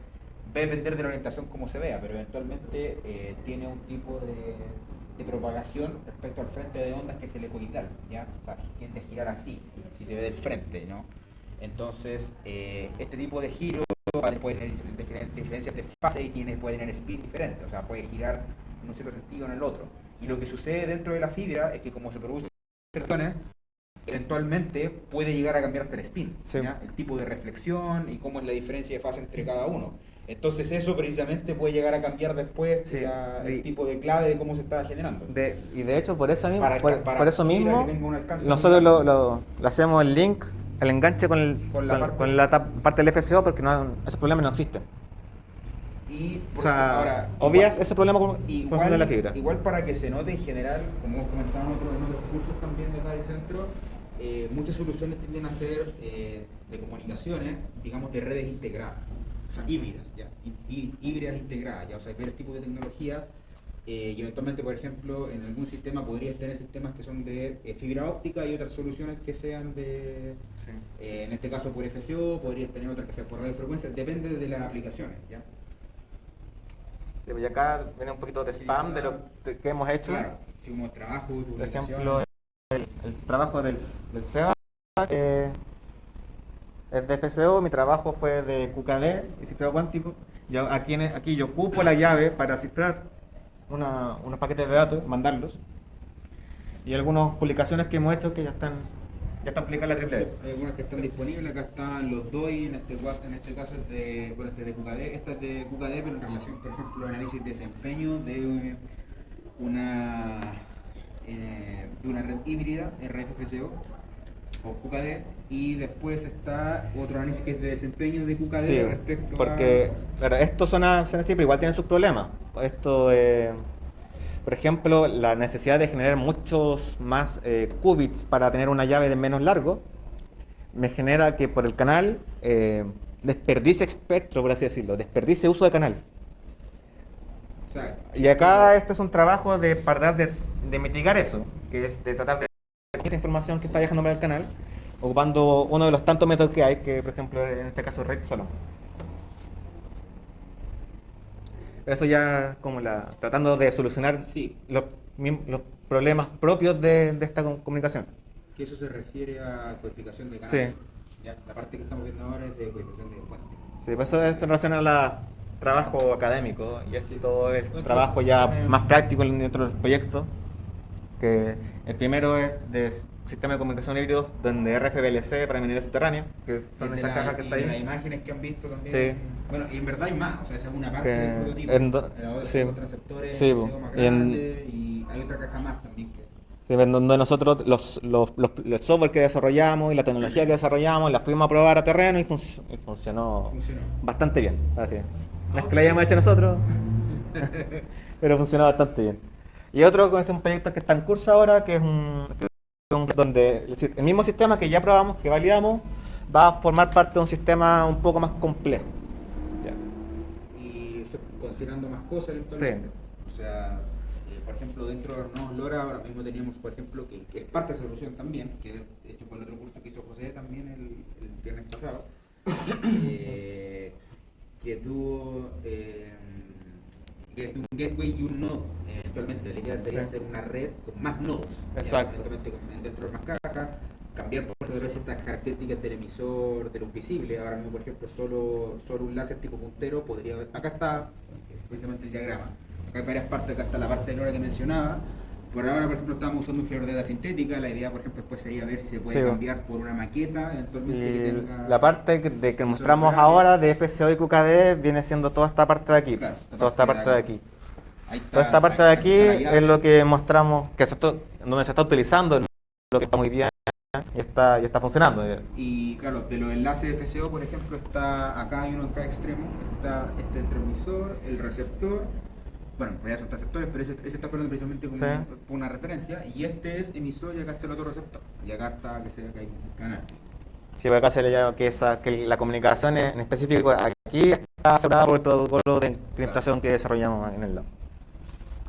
va a depender de la orientación como se vea, pero eventualmente tiene un tipo de propagación respecto al frente de ondas que es helicoidal, ¿ya? O sea, tiende a girar así, si se ve del frente, ¿no? Entonces, este tipo de giro puede tener diferencias de fase y puede tener spin diferente, o sea, puede girar en un cierto sentido o en el otro. Y lo que sucede dentro de la fibra es que como se produce inserciones, eventualmente puede llegar a cambiar hasta el spin, Sí. ¿ya? El tipo de reflexión y cómo es la diferencia de fase entre cada uno. Entonces eso precisamente puede llegar a cambiar después Sí. el tipo de clave de cómo se está generando. Y de hecho, por eso mismo, Para por eso que mismo tenga un alcance nosotros muy grande. lo hacemos el link, el enganche Con la parte- con la parte del FCO, porque esos problemas no existen. Y O sea, ahora, obvias igual- ese problema con la fibra. igual para que se note en general, como comentaban en otros cursos también de Radio Centro, muchas soluciones tienden a ser de comunicaciones, digamos, de redes integradas, o sea, híbridas, ya, híbridas integradas, ya, o sea, hay varios tipos de tecnología y eventualmente, por ejemplo, en algún sistema podrías tener sistemas que son de fibra óptica y otras soluciones que sean de, en este caso por FCO, podrías tener otras que sean por radiofrecuencia, depende de las aplicaciones, ya. Sí, pues, y acá viene un poquito de spam de lo que hemos hecho. Claro, si como trabajo, Por publicación, ejemplo, el trabajo del Seba es de FCO, mi trabajo fue de QKD y cifrado cuántico. Aquí yo ocupo la llave para cifrar unos paquetes de datos, mandarlos. Y algunas publicaciones que hemos hecho que ya están publicadas en la triple E. hay algunas que están disponibles, acá están los DOI, en este caso es de, bueno, este es de QKD, esta es de QKD, pero en relación, por ejemplo, análisis de desempeño de una red híbrida, RFFCO o QKD, y después está otro análisis que es de desempeño de QKD Sí, respecto porque claro, esto suena así, pero igual tiene sus problemas. Esto, por ejemplo, la necesidad de generar muchos más qubits para tener una llave de menos largo, me genera que por el canal desperdicie espectro, por así decirlo, desperdicie uso de canal. o sea, Y acá este es un trabajo de tratar de mitigar eso, que es de tratar de esa información que está viajando para el canal, ocupando uno de los tantos métodos que hay, que por ejemplo en este caso RAID solo. Pero eso ya como tratando de solucionar sí, los problemas propios de esta comunicación. que eso se refiere a codificación de canal. Sí. Ya, la parte que estamos viendo ahora es de codificación de fuente. Sí, por eso esto en relación a trabajo académico y esto es trabajo ya más práctico dentro del proyecto, que el primero es de sistema de comunicación híbrido donde RFVLC para minería subterránea, que son esas cajas que está y de las ahí. imágenes que han visto también. Sí. Bueno, y en verdad hay más, o sea, esa es una parte Que del prototipo. en La otra sí. son los transceptores Sí, más y en- grandes y hay otra caja más también que... Sí, en donde nosotros el software que desarrollamos y la tecnología que desarrollamos la fuimos a probar a terreno y funcionó Funcionó. bastante bien. Así es. No es que lo hayamos hecho nosotros, pero funcionó bastante bien. Y otro con un proyecto que está en curso ahora, que es donde el mismo sistema que ya probamos, que validamos, va a formar parte de un sistema un poco más complejo. Ya. Y considerando más cosas eventualmente. O sea, por ejemplo, dentro de los nuevos LoRa ahora mismo teníamos, por ejemplo, que es parte de esa solución también, que de hecho fue el otro curso que hizo José también el viernes pasado, que tuvo que es un gateway y un nodo. Eventualmente la idea sería hacer una red con más nodos. Exacto. Eventualmente dentro de más cajas, cambiar por ejemplo estas características del emisor de luz visible. Ahora mismo, por ejemplo, solo un láser tipo puntero podría. Acá está precisamente el diagrama. Acá hay varias partes, acá está la parte de LoRa que mencionaba. Por ahora, por ejemplo, estamos usando un generador de data sintética. La idea, por ejemplo, después sería ver si se puede Sí, cambiar por una maqueta, eventualmente que Y tenga. la parte que mostramos reales. ahora de FCO y QKD viene siendo toda esta parte de aquí. Claro, Toda esta parte de aquí. Ahí está, Toda esta parte de ahí aquí está la llave. es lo que mostramos, donde se está utilizando, lo que está muy bien y está funcionando. Y claro, de los enlaces de FCO, por ejemplo, está acá hay uno en cada extremo, está el transmisor, el receptor, bueno, pues ya son transceptores, pero ese está poniendo precisamente como Sí. una referencia, y este es emisor y acá está el otro receptor, y acá está, que se ve que hay un canal. Sí, porque acá se le llama que la comunicación en específico aquí está asegurada por el protocolo de encriptación que desarrollamos en el lab.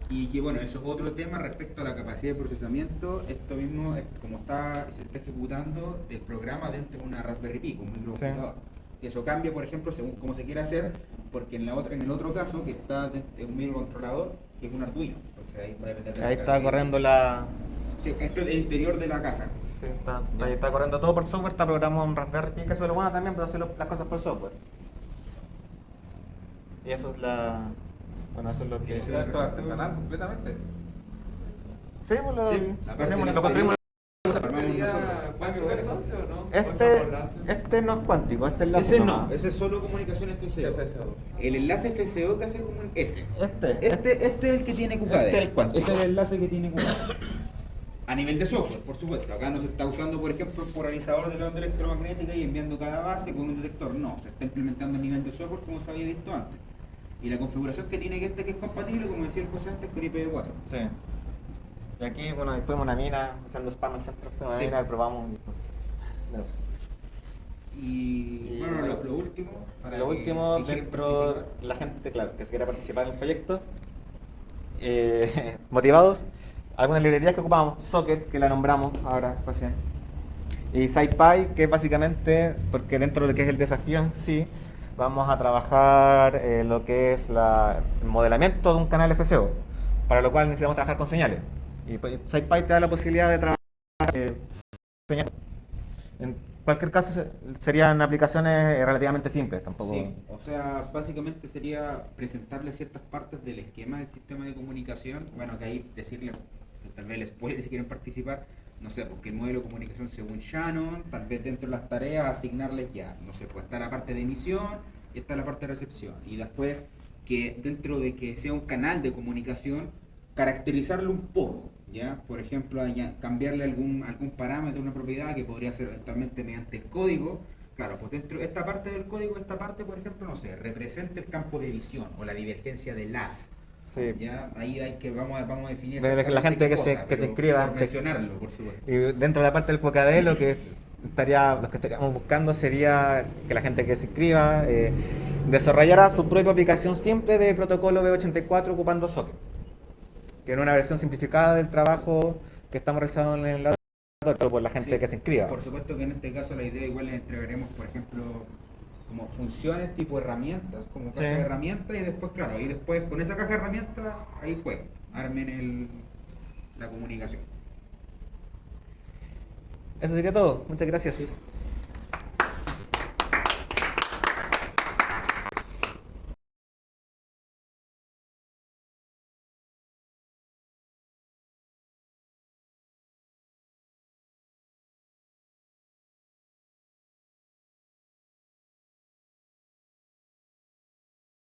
Y que bueno, eso es otro tema respecto a la capacidad de procesamiento. Esto mismo, como se está ejecutando el programa dentro de una Raspberry Pi, un microcomputador. Y eso cambia, por ejemplo, según cómo se quiera hacer, porque en el otro caso, que está en un microcontrolador, que es un Arduino. Entonces ahí va a depender de la Ahí carga está que- corriendo la... Sí, esto es el interior de la caja. Sí, ahí está corriendo todo por software, está programado en Raspberry Pi, que eso es lo bueno también para hacer las cosas por software. Y eso es bueno, eso es lo que... Esto es artesanal completamente. Sí, pues Sí, la parte lo del construimos ¿Sería cuántico entonces o no? ¿O Este, usamos láser? este no es cuántico, este es láser Ese nomás. no, ese es solo comunicación FCO. El enlace FCO que hace ese. Este es el que tiene QKD. Este es el cuántico. Ese es el enlace que tiene QKD. A nivel de software, por supuesto. Acá no se está usando, por ejemplo, el polarizador de la onda electromagnética y enviando cada base con un detector. No, se está implementando a nivel de software como se había visto antes. Y la configuración que tiene que es compatible, como decía el José antes, con IPv4. Sí. Y aquí, bueno, fuimos a una mina, haciendo spam en centro, fuimos a una Sí. mina y probamos. Y, pues, no. Y bueno, lo último. para Lo que último, si quieren dentro de participar. la gente, claro, que se quiera participar en el proyecto, motivados, algunas librerías que ocupamos, Socket, que la nombramos ahora recién, y SciPy, que es básicamente, porque dentro de lo que es el desafío en sí, vamos a trabajar lo que es el modelamiento de un canal FCO, para lo cual necesitamos trabajar con señales. Y pues, SciPy te da la posibilidad de trabajar señales. En cualquier caso, serían aplicaciones relativamente simples, tampoco. Sí, o sea, básicamente sería presentarle ciertas partes del esquema del sistema de comunicación. Bueno, que ahí decirle, tal vez el spoiler si quieren participar, no sé, porque el modelo de comunicación según Shannon, tal vez dentro de las tareas asignarles ya, no sé, pues está la parte de emisión y está la parte de recepción. Y después que dentro de que sea un canal de comunicación, caracterizarlo un poco, ¿ya? Por ejemplo, cambiarle algún parámetro, una propiedad que podría ser eventualmente mediante el código. Claro, pues dentro de esta parte del código, esta parte, por ejemplo, no sé, representa el campo de visión o la divergencia de las. Sí. Ya, ahí hay que vamos a definir De la exactamente gente qué que se cosa, que se pero inscriba, por se- mencionarlo, por supuesto. Y dentro de la parte del QKD, lo que estaríamos buscando sería que la gente que se inscriba desarrollara su propia aplicación simple de protocolo B84 ocupando Socket, que es una versión simplificada del trabajo que estamos realizando en el laboratorio por la gente Sí, que se inscriba. por supuesto que en este caso la idea igual les entregaremos, por ejemplo, como funciones tipo herramientas, como caja Sí. de herramientas, y después, claro, y después con esa caja de herramientas, ahí jueguen, armen la comunicación. Eso sería todo. Muchas gracias.